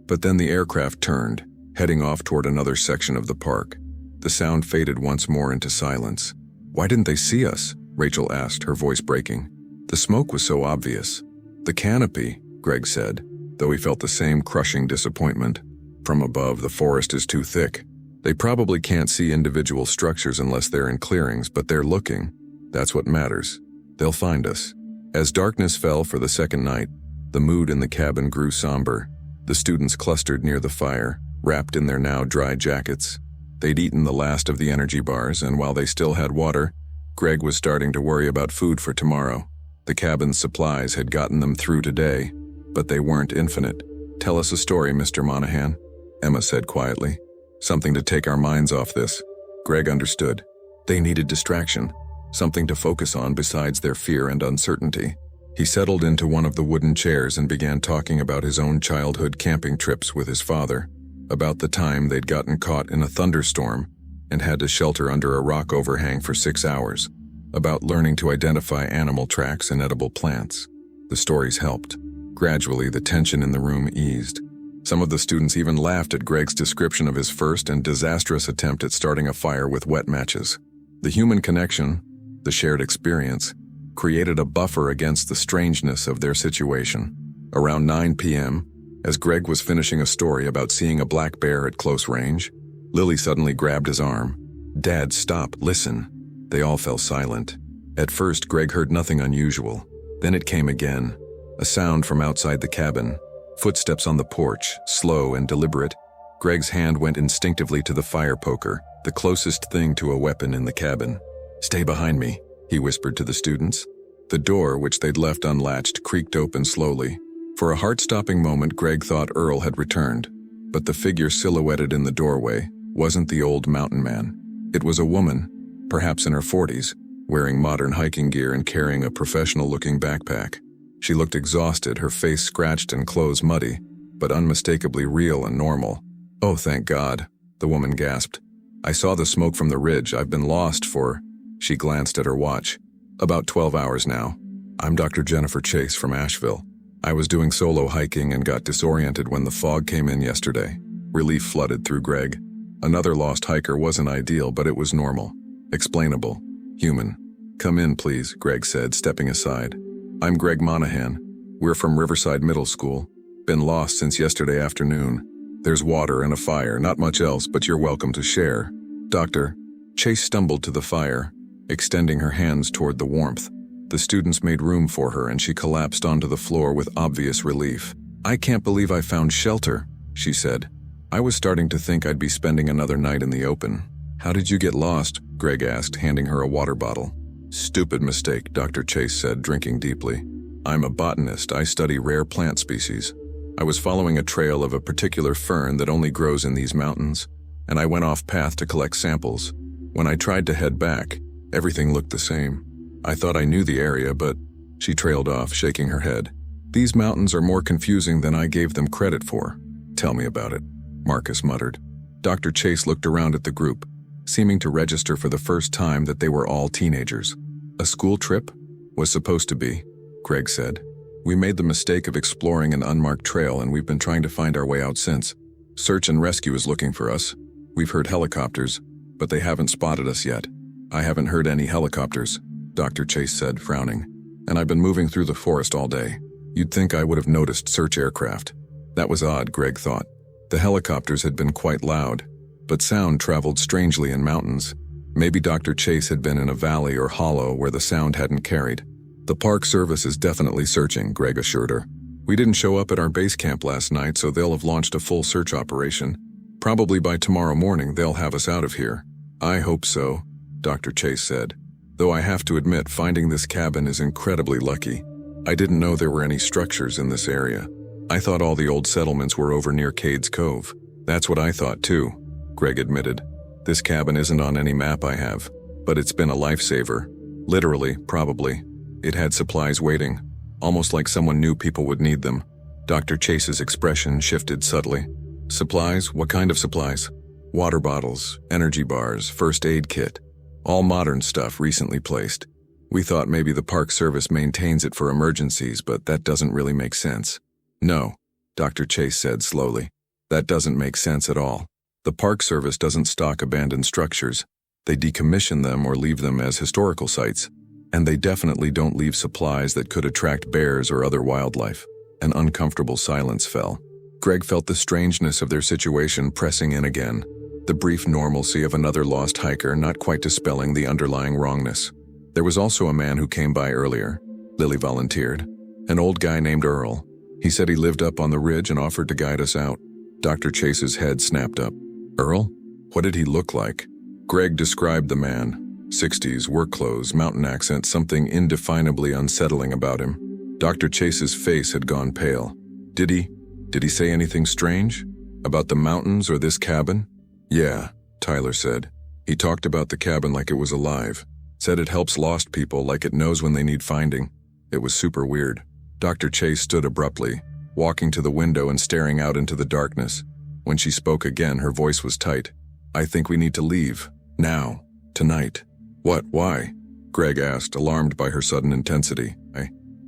[SPEAKER 1] But then the aircraft turned, heading off toward another section of the park. The sound faded once more into silence. "Why didn't they see us?" Rachel asked, her voice breaking. "The smoke was so obvious." "The canopy," Greg said, though he felt the same crushing disappointment. "From above, the forest is too thick. They probably can't see individual structures unless they're in clearings, but they're looking. That's what matters. They'll find us." As darkness fell for the second night, the mood in the cabin grew somber. The students clustered near the fire, wrapped in their now dry jackets. They'd eaten the last of the energy bars, and while they still had water, Greg was starting to worry about food for tomorrow. The cabin's supplies had gotten them through today, but they weren't infinite. "Tell us a story, Mr. Monahan," Emma said quietly. "Something to take our minds off this." Greg understood. They needed distraction, something to focus on besides their fear and uncertainty. He settled into one of the wooden chairs and began talking about his own childhood camping trips with his father, about the time they'd gotten caught in a thunderstorm and had to shelter under a rock overhang for 6 hours, about learning to identify animal tracks and edible plants. The stories helped. Gradually, the tension in the room eased. Some of the students even laughed at Greg's description of his first and disastrous attempt at starting a fire with wet matches. The human connection, the shared experience, created a buffer against the strangeness of their situation. Around 9 p.m., as Greg was finishing a story about seeing a black bear at close range, Lily suddenly grabbed his arm. "Dad, stop, listen." They all fell silent. At first, Greg heard nothing unusual. Then it came again, a sound from outside the cabin. Footsteps on the porch, slow and deliberate. Greg's hand went instinctively to the fire poker, the closest thing to a weapon in the cabin. "Stay behind me," he whispered to the students. The door, which they'd left unlatched, creaked open slowly. For a heart-stopping moment, Greg thought Earl had returned, but the figure silhouetted in the doorway wasn't the old mountain man. It was a woman, perhaps in her 40s, wearing modern hiking gear and carrying a professional-looking backpack. She looked exhausted, her face scratched and clothes muddy, but unmistakably real and normal. "Oh, thank God," the woman gasped. "I saw the smoke from the ridge. I've been lost for..." She glanced at her watch. "About 12 hours now. I'm Dr. Jennifer Chase from Asheville. I was doing solo hiking and got disoriented when the fog came in yesterday." Relief flooded through Greg. Another lost hiker wasn't ideal, but it was normal, explainable, human. "Come in, please," Greg said, stepping aside. "I'm Greg Monahan. We're from Riverside Middle School. Been lost since yesterday afternoon. There's water and a fire, not much else, but you're welcome to share." "Doctor..." Chase stumbled to the fire, extending her hands toward the warmth. The students made room for her, and she collapsed onto the floor with obvious relief. "I can't believe I found shelter," she said. "I was starting to think I'd be spending another night in the open." "How did you get lost?" Greg asked, handing her a water bottle. "Stupid mistake," Dr. Chase said, drinking deeply. "I'm a botanist. I study rare plant species. I was following a trail of a particular fern that only grows in these mountains, and I went off path to collect samples. When I tried to head back, everything looked the same. I thought I knew the area, but..." She trailed off, shaking her head. "These mountains are more confusing than I gave them credit for." "Tell me about it," Marcus muttered. Dr. Chase looked around at the group, seeming to register for the first time that they were all teenagers. "A school trip? Was supposed to be," Greg said. "We made the mistake of exploring an unmarked trail, and we've been trying to find our way out since. Search and rescue is looking for us. We've heard helicopters, but they haven't spotted us yet." "I haven't heard any helicopters," Dr. Chase said, frowning. "And I've been moving through the forest all day. You'd think I would have noticed search aircraft." That was odd, Greg thought. The helicopters had been quite loud, but sound traveled strangely in mountains. Maybe Dr. Chase had been in a valley or hollow where the sound hadn't carried. "The Park Service is definitely searching," Greg assured her. "We didn't show up at our base camp last night, so they'll have launched a full search operation. Probably by tomorrow morning they'll have us out of here. I hope so, Dr. Chase said. Though I have to admit, finding this cabin is incredibly lucky. I didn't know there were any structures in this area. I thought all the old settlements were over near Cades Cove. That's what I thought too, Greg admitted. This cabin isn't on any map I have, but it's been a lifesaver. Literally, probably. It had supplies waiting, almost like someone knew people would need them. Dr. Chase's expression shifted subtly. Supplies? What kind of supplies? Water bottles, energy bars, first aid kit. All modern stuff recently placed. We thought maybe the Park Service maintains it for emergencies, but that doesn't really make sense. No, Dr. Chase said slowly. That doesn't make sense at all. The Park Service doesn't stock abandoned structures. They decommission them or leave them as historical sites. And they definitely don't leave supplies that could attract bears or other wildlife. An uncomfortable silence fell. Greg felt the strangeness of their situation pressing in again. The brief normalcy of another lost hiker not quite dispelling the underlying wrongness. There was also a man who came by earlier. Lily volunteered. An old guy named Earl. He said he lived up on the ridge and offered to guide us out. Dr. Chase's head snapped up. Earl? What did he look like? Greg described the man. 60s, work clothes, mountain accent, something indefinably unsettling about him. Dr. Chase's face had gone pale. Did he say anything strange? About the mountains or this cabin? Yeah, Tyler said. He talked about the cabin like it was alive. Said it helps lost people, like it knows when they need finding. It was super weird. Dr. Chase stood abruptly, walking to the window and staring out into the darkness. When she spoke again, her voice was tight. I think we need to leave. Now. Tonight. What? Why? Greg asked, alarmed by her sudden intensity.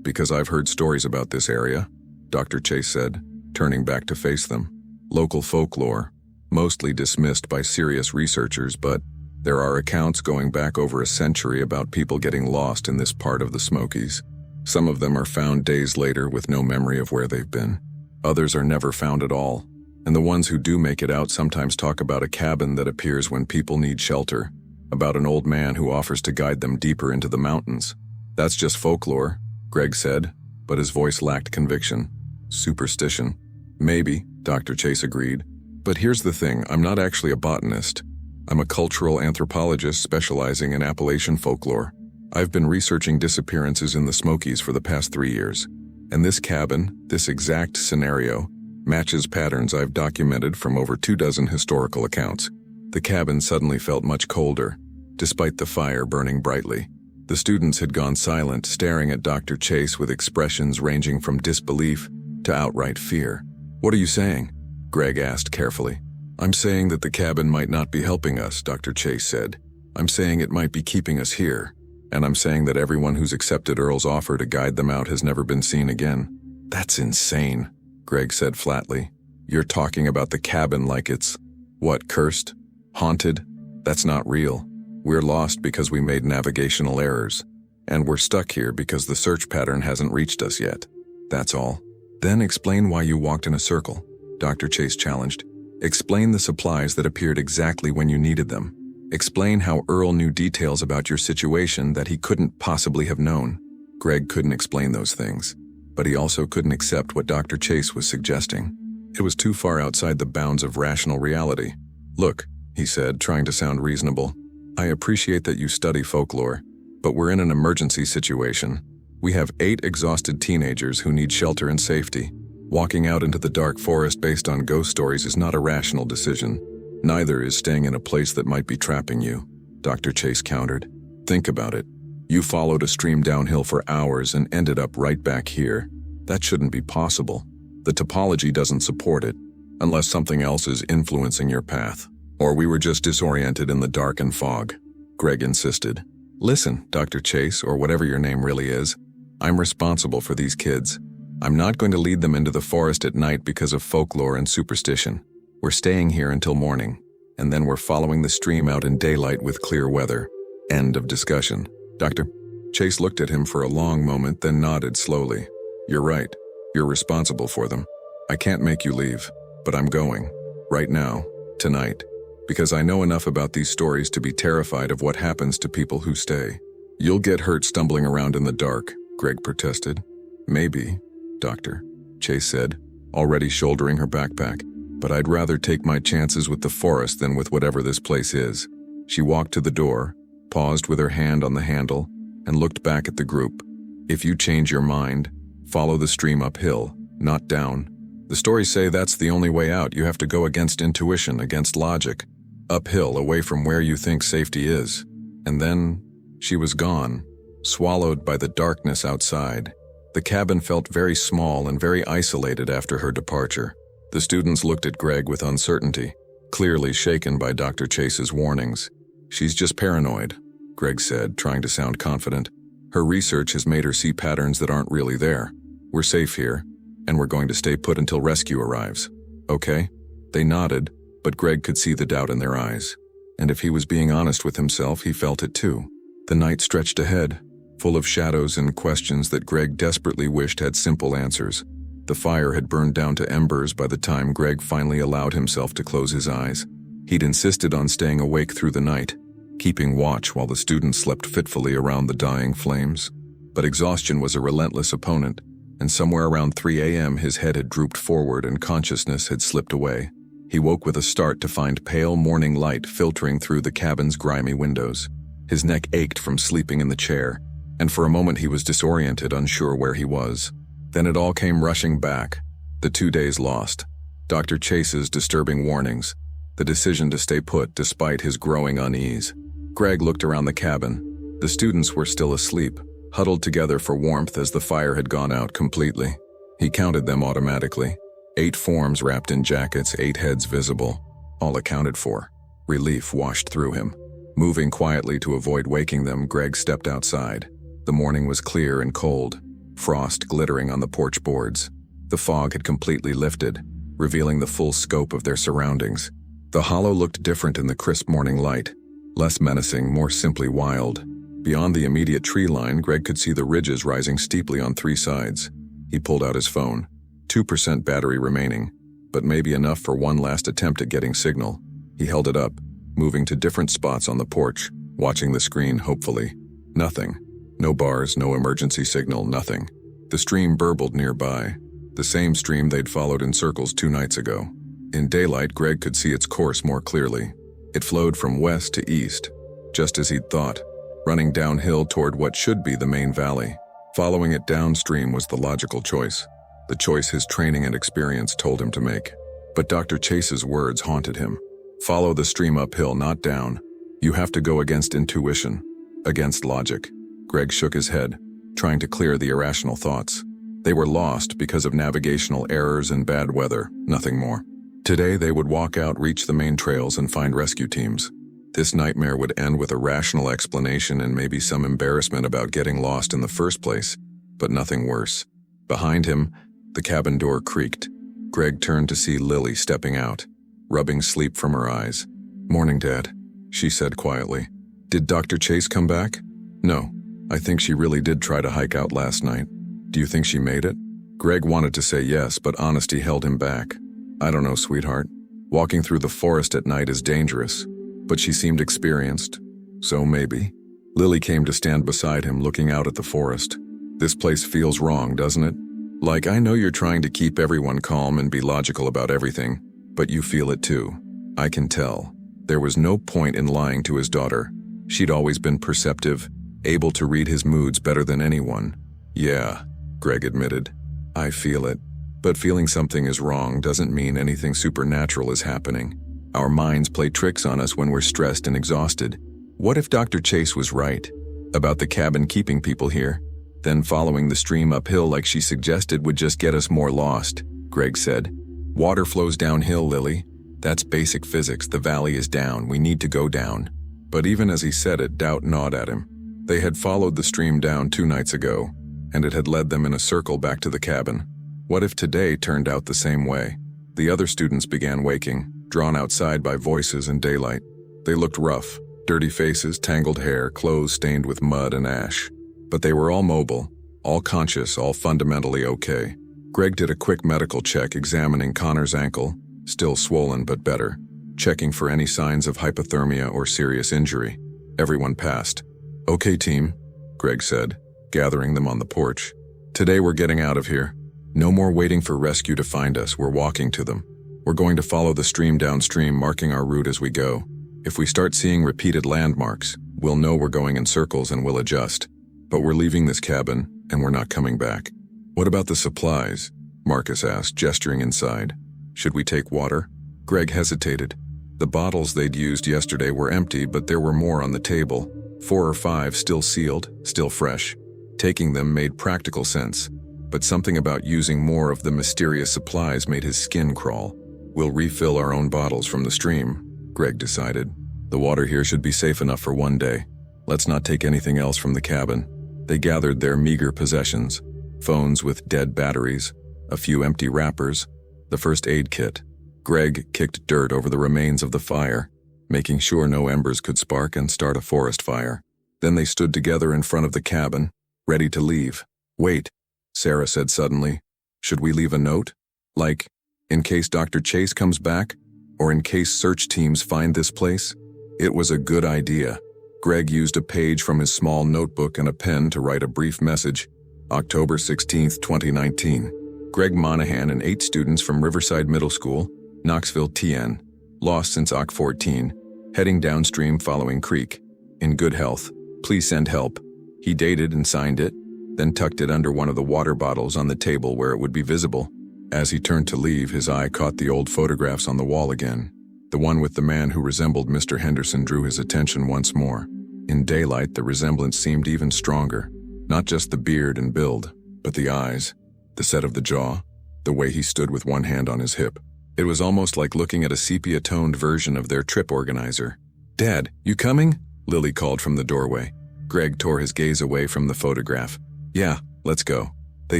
[SPEAKER 1] Because I've heard stories about this area, Dr. Chase said, turning back to face them. Local folklore, mostly dismissed by serious researchers, but there are accounts going back over a century about people getting lost in this part of the Smokies. Some of them are found days later with no memory of where they've been. Others are never found at all. And the ones who do make it out sometimes talk about a cabin that appears when people need shelter, about an old man who offers to guide them deeper into the mountains. That's just folklore, Greg said, but his voice lacked conviction. Superstition. Maybe, Dr. Chase agreed. But here's the thing, I'm not actually a botanist. I'm a cultural anthropologist specializing in Appalachian folklore. I've been researching disappearances in the Smokies for the past 3 years. And this cabin, this exact scenario, matches patterns I've documented from over 24 historical accounts. The cabin suddenly felt much colder, despite the fire burning brightly. The students had gone silent, staring at Dr. Chase with expressions ranging from disbelief to outright fear. What are you saying? Greg asked carefully. I'm saying that the cabin might not be helping us, Dr. Chase said. I'm saying it might be keeping us here. And I'm saying that everyone who's accepted Earl's offer to guide them out has never been seen again. That's insane, Greg said flatly. You're talking about the cabin like it's, what, cursed? Haunted? That's not real. We're lost because we made navigational errors. And we're stuck here because the search pattern hasn't reached us yet. That's all. Then explain why you walked in a circle, Dr. Chase challenged. Explain the supplies that appeared exactly when you needed them. Explain how Earl knew details about your situation that he couldn't possibly have known. Greg couldn't explain those things, but he also couldn't accept what Dr. Chase was suggesting. It was too far outside the bounds of rational reality. Look, he said, trying to sound reasonable. I appreciate that you study folklore, but we're in an emergency situation. We have 8 exhausted teenagers who need shelter and safety. Walking out into the dark forest based on ghost stories is not a rational decision. Neither is staying in a place that might be trapping you, Dr. Chase countered. Think about it. You followed a stream downhill for hours and ended up right back here. That shouldn't be possible. The topology doesn't support it, unless something else is influencing your path. Or we were just disoriented in the dark and fog, Greg insisted. Listen, Dr. Chase, or whatever your name really is, I'm responsible for these kids. I'm not going to lead them into the forest at night because of folklore and superstition. We're staying here until morning, and then we're following the stream out in daylight with clear weather. End of discussion. Dr. Chase looked at him for a long moment, then nodded slowly. You're right. You're responsible for them. I can't make you leave, but I'm going. Right now. Tonight. Because I know enough about these stories to be terrified of what happens to people who stay. You'll get hurt stumbling around in the dark, Greg protested. Maybe, Doctor, Chase said, already shouldering her backpack. but I'd rather take my chances with the forest than with whatever this place is. She walked to the door, paused with her hand on the handle, and looked back at the group. If you change your mind, follow the stream uphill, not down. The stories say that's the only way out. You have to go against intuition, against logic, uphill, away from where you think safety is. And then, she was gone, swallowed by the darkness outside. The cabin felt very small and very isolated after her departure. The students looked at Greg with uncertainty, clearly shaken by Dr. Chase's warnings. "She's just paranoid," Greg said, trying to sound confident. "Her research has made her see patterns that aren't really there. We're safe here, and we're going to stay put until rescue arrives. Okay?" They nodded, but Greg could see the doubt in their eyes. And if he was being honest with himself, he felt it too. The night stretched ahead, full of shadows and questions that Greg desperately wished had simple answers. The fire had burned down to embers by the time Greg finally allowed himself to close his eyes. He'd insisted on staying awake through the night, keeping watch while the students slept fitfully around the dying flames. But exhaustion was a relentless opponent, and somewhere around 3 a.m. his head had drooped forward and consciousness had slipped away. He woke with a start to find pale morning light filtering through the cabin's grimy windows. His neck ached from sleeping in the chair, and for a moment he was disoriented, unsure where he was. Then it all came rushing back. The 2 days lost, Dr. Chase's disturbing warnings, the decision to stay put despite his growing unease. Greg looked around the cabin. The students were still asleep, huddled together for warmth as the fire had gone out completely. He counted them automatically. 8 forms wrapped in jackets, 8 heads visible, all accounted for. Relief washed through him. Moving quietly to avoid waking them, Greg stepped outside. The morning was clear and cold, frost glittering on the porch boards. The fog had completely lifted, revealing the full scope of their surroundings. The hollow looked different in the crisp morning light, less menacing, more simply wild. Beyond the immediate tree line, Greg could see the ridges rising steeply on 3 sides. He pulled out his phone. 2% battery remaining, but maybe enough for one last attempt at getting signal. He held it up, moving to different spots on the porch, watching the screen hopefully. Nothing. No bars, no emergency signal, nothing. The stream burbled nearby, the same stream they'd followed in circles 2 nights ago. In daylight, Greg could see its course more clearly. It flowed from west to east, just as he'd thought, running downhill toward what should be the main valley. Following it downstream was the logical choice, the choice his training and experience told him to make. But Dr. Chase's words haunted him. Follow the stream uphill, not down. You have to go against intuition, against logic. Greg shook his head, trying to clear the irrational thoughts. They were lost because of navigational errors and bad weather, nothing more. Today they would walk out, reach the main trails, and find rescue teams. This nightmare would end with a rational explanation and maybe some embarrassment about getting lost in the first place, but nothing worse. Behind him, the cabin door creaked. Greg turned to see Lily stepping out, rubbing sleep from her eyes. "Morning, Dad," she said quietly. "Did Dr. Chase come back?" "No. I think she really did try to hike out last night. Do you think she made it?" Greg wanted to say yes, but honesty held him back. "I don't know, sweetheart. Walking through the forest at night is dangerous, but she seemed experienced, so maybe." Lily came to stand beside him, looking out at the forest. "This place feels wrong, doesn't it? Like, I know you're trying to keep everyone calm and be logical about everything, but you feel it too. I can tell." There was no point in lying to his daughter. She'd always been perceptive, able to read his moods better than anyone. "Yeah," Greg admitted. "I feel it. But feeling something is wrong doesn't mean anything supernatural is happening. Our minds play tricks on us when we're stressed and exhausted. What if Dr. Chase was right about the cabin keeping people here? Then following the stream uphill like she suggested would just get us more lost," Greg said. "Water flows downhill, Lily. That's basic physics. The valley is down. We need to go down." But even as he said it, doubt gnawed at him. They had followed the stream down 2 nights ago, and it had led them in a circle back to the cabin. What if today turned out the same way? The other students began waking, drawn outside by voices and daylight. They looked rough, dirty faces, tangled hair, clothes stained with mud and ash. But they were all mobile, all conscious, all fundamentally okay. Greg did a quick medical check, examining Connor's ankle, still swollen but better, checking for any signs of hypothermia or serious injury. Everyone passed. "Okay, team," Greg said, gathering them on the porch. "Today we're getting out of here. No more waiting for rescue to find us, we're walking to them." We're going to follow the stream downstream, marking our route as we go. If we start seeing repeated landmarks, we'll know we're going in circles and we'll adjust. But we're leaving this cabin, and we're not coming back. What about the supplies? Marcus asked, gesturing inside. Should we take water? Greg hesitated. The bottles they'd used yesterday were empty, but there were more on the table. 4 or 5 still sealed, still fresh. Taking them made practical sense, but something about using more of the mysterious supplies made his skin crawl. We'll refill our own bottles from the stream, Greg decided. The water here should be safe enough for one day. Let's not take anything else from the cabin. They gathered their meager possessions: phones with dead batteries, a few empty wrappers, the first aid kit. Greg kicked dirt over the remains of the fire, making sure no embers could spark and start a forest fire. Then they stood together in front of the cabin, ready to leave. Wait, Sarah said suddenly. Should we leave a note? Like, in case Dr. Chase comes back? Or in case search teams find this place? It was a good idea. Greg used a page from his small notebook and a pen to write a brief message. October 16, 2019. Greg Monahan and 8 students from Riverside Middle School, Knoxville, TN, lost since Oct 14, heading downstream following creek. In good health. Please send help. He dated and signed it, then tucked it under one of the water bottles on the table where it would be visible. As he turned to leave, his eye caught the old photographs on the wall again. The one with the man who resembled Mr. Henderson drew his attention once more. In daylight, the resemblance seemed even stronger. Not just the beard and build, but the eyes, the set of the jaw, the way he stood with one hand on his hip. It was almost like looking at a sepia-toned version of their trip organizer. "Dad, you coming?" Lily called from the doorway. Greg tore his gaze away from the photograph. "Yeah, let's go." They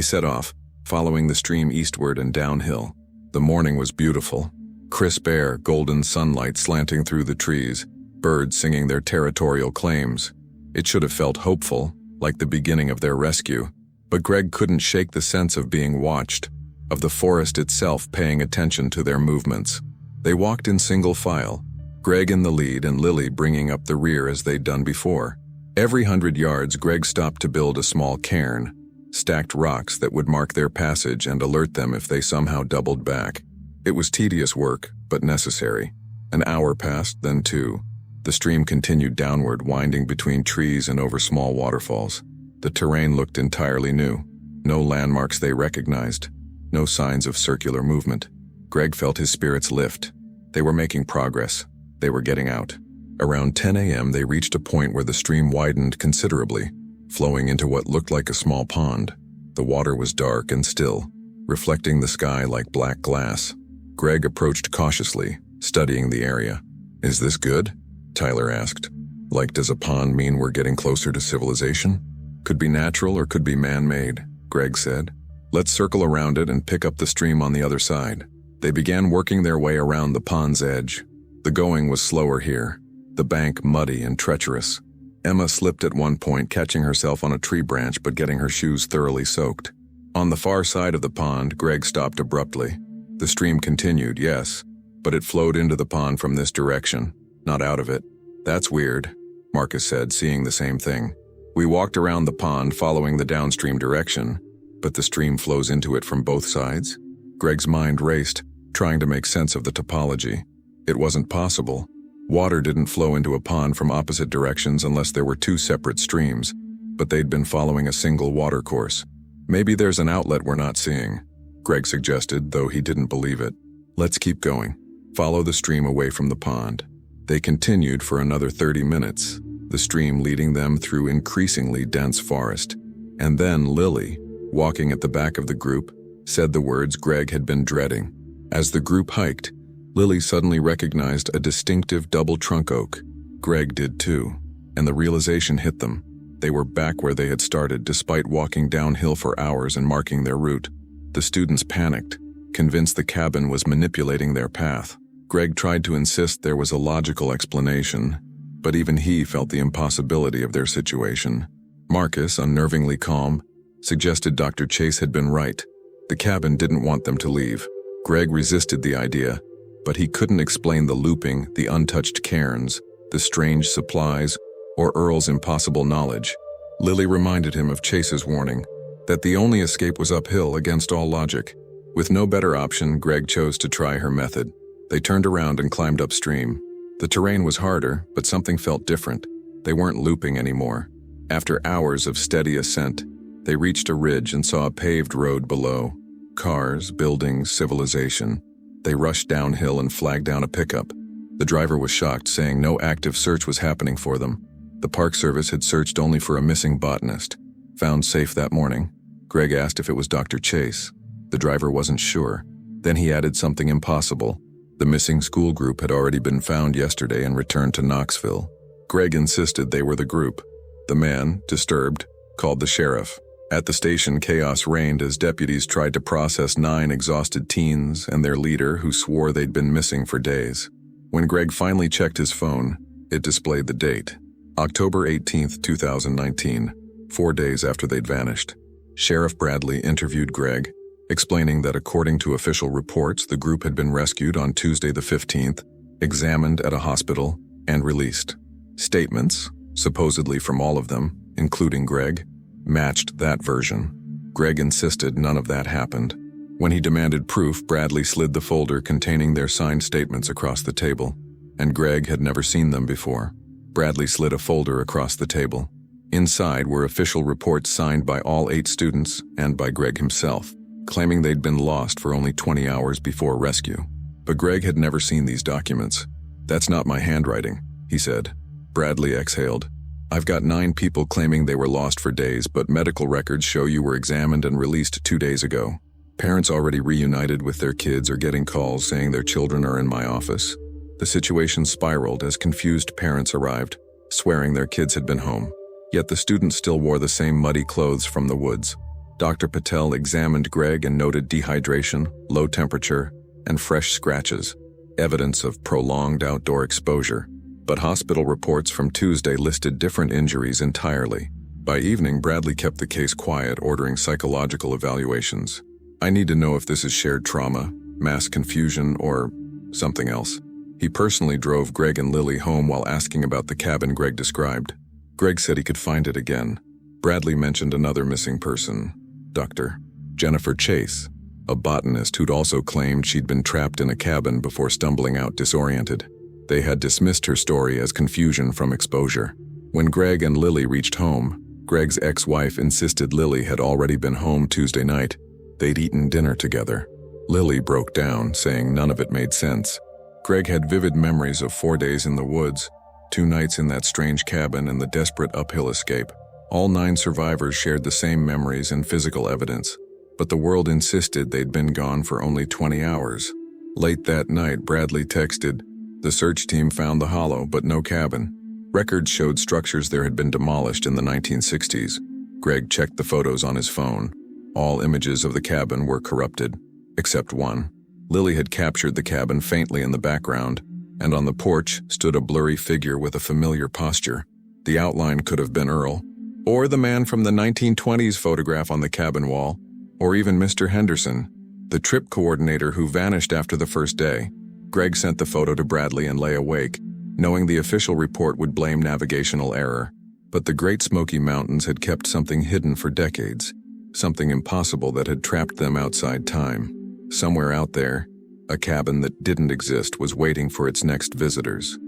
[SPEAKER 1] set off, following the stream eastward and downhill. The morning was beautiful. Crisp air, golden sunlight slanting through the trees, birds singing their territorial claims. It should have felt hopeful, like the beginning of their rescue. But Greg couldn't shake the sense of being watched, of the forest itself paying attention to their movements. They walked in single file, Greg in the lead and Lily bringing up the rear as they'd done before. Every 100 yards, Greg stopped to build a small cairn, stacked rocks that would mark their passage and alert them if they somehow doubled back. It was tedious work, but necessary. An hour passed, then 2. The stream continued downward, winding between trees and over small waterfalls. The terrain looked entirely new. No landmarks they recognized. No signs of circular movement. Greg felt his spirits lift. They were making progress. They were getting out. Around 10 a.m. they reached a point where the stream widened considerably, flowing into what looked like a small pond. The water was dark and still, reflecting the sky like black glass. Greg approached cautiously, studying the area. "Is this good?" Tyler asked. "Like, does a pond mean we're getting closer to civilization?" "Could be natural or could be man-made," Greg said. "Let's circle around it and pick up the stream on the other side." They began working their way around the pond's edge. The going was slower here, the bank muddy and treacherous. Emma slipped at one point, catching herself on a tree branch but getting her shoes thoroughly soaked. On the far side of the pond, Greg stopped abruptly. The stream continued, yes, but it flowed into the pond from this direction, not out of it. "That's weird," Marcus said, seeing the same thing. "We walked around the pond following the downstream direction, but the stream flows into it from both sides?" Greg's mind raced, trying to make sense of the topology. It wasn't possible. Water didn't flow into a pond from opposite directions unless there were 2 separate streams, but they'd been following a single water course. "Maybe there's an outlet we're not seeing," Greg suggested, though he didn't believe it. "Let's keep going. Follow the stream away from the pond." They continued for another 30 minutes, the stream leading them through increasingly dense forest. And then Lily, walking at the back of the group, said the words Greg had been dreading. As the group hiked, Lily suddenly recognized a distinctive double trunk oak. Greg did too, and the realization hit them. They were back where they had started despite walking downhill for hours and marking their route. The students panicked, convinced the cabin was manipulating their path. Greg tried to insist there was a logical explanation, but even he felt the impossibility of their situation. Marcus, unnervingly calm, suggested Dr. Chase had been right. The cabin didn't want them to leave. Greg resisted the idea, but he couldn't explain the looping, the untouched cairns, the strange supplies, or Earl's impossible knowledge. Lily reminded him of Chase's warning, that the only escape was uphill against all logic. With no better option, Greg chose to try her method. They turned around and climbed upstream. The terrain was harder, but something felt different. They weren't looping anymore. After hours of steady ascent, they reached a ridge and saw a paved road below. Cars, buildings, civilization. They rushed downhill and flagged down a pickup. The driver was shocked, saying no active search was happening for them. The Park Service had searched only for a missing botanist. Found safe that morning. Greg asked if it was Dr. Chase. The driver wasn't sure. Then he added something impossible. The missing school group had already been found yesterday and returned to Knoxville. Greg insisted they were the group. The man, disturbed, called the sheriff. At the station, chaos reigned as deputies tried to process 9 exhausted teens and their leader who swore they'd been missing for days. When Greg finally checked his phone, it displayed the date. October 18, 2019, 4 days after they'd vanished. Sheriff Bradley interviewed Greg, explaining that according to official reports, the group had been rescued on Tuesday the 15th, examined at a hospital, and released. Statements, supposedly from all of them, including Greg, matched that version. Greg insisted none of that happened. When he demanded proof, Bradley slid the folder containing their signed statements across the table, and Greg had never seen them before. Bradley slid a folder across the table. Inside were official reports signed by all 8 students and by Greg himself, claiming they'd been lost for only 20 hours before rescue. But Greg had never seen these documents. "That's not my handwriting," he said. Bradley exhaled. "I've got 9 people claiming they were lost for days, but medical records show you were examined and released 2 days ago. Parents already reunited with their kids are getting calls saying their children are in my office." The situation spiraled as confused parents arrived, swearing their kids had been home. Yet the students still wore the same muddy clothes from the woods. Dr. Patel examined Greg and noted dehydration, low temperature, and fresh scratches, evidence of prolonged outdoor exposure. But hospital reports from Tuesday listed different injuries entirely. By evening, Bradley kept the case quiet, ordering psychological evaluations. "I need to know if this is shared trauma, mass confusion, or something else." He personally drove Greg and Lily home while asking about the cabin Greg described. Greg said he could find it again. Bradley mentioned another missing person, Dr. Jennifer Chase, a botanist who'd also claimed she'd been trapped in a cabin before stumbling out disoriented. They had dismissed her story as confusion from exposure. When Greg and Lily reached home, Greg's ex-wife insisted Lily had already been home Tuesday night. They'd eaten dinner together. Lily broke down, saying none of it made sense. Greg had vivid memories of 4 days in the woods, 2 nights in that strange cabin, and the desperate uphill escape. All 9 survivors shared the same memories and physical evidence, but the world insisted they'd been gone for only 20 hours. Late that night, Bradley texted, "The search team found the hollow, but no cabin." Records showed structures there had been demolished in the 1960s. Greg checked the photos on his phone. All images of the cabin were corrupted, except one. Lily had captured the cabin faintly in the background, and on the porch stood a blurry figure with a familiar posture. The outline could have been Earl, or the man from the 1920s photograph on the cabin wall, or even Mr. Henderson, the trip coordinator who vanished after the first day. Greg sent the photo to Bradley and lay awake, knowing the official report would blame navigational error. But the Great Smoky Mountains had kept something hidden for decades, something impossible that had trapped them outside time. Somewhere out there, a cabin that didn't exist was waiting for its next visitors.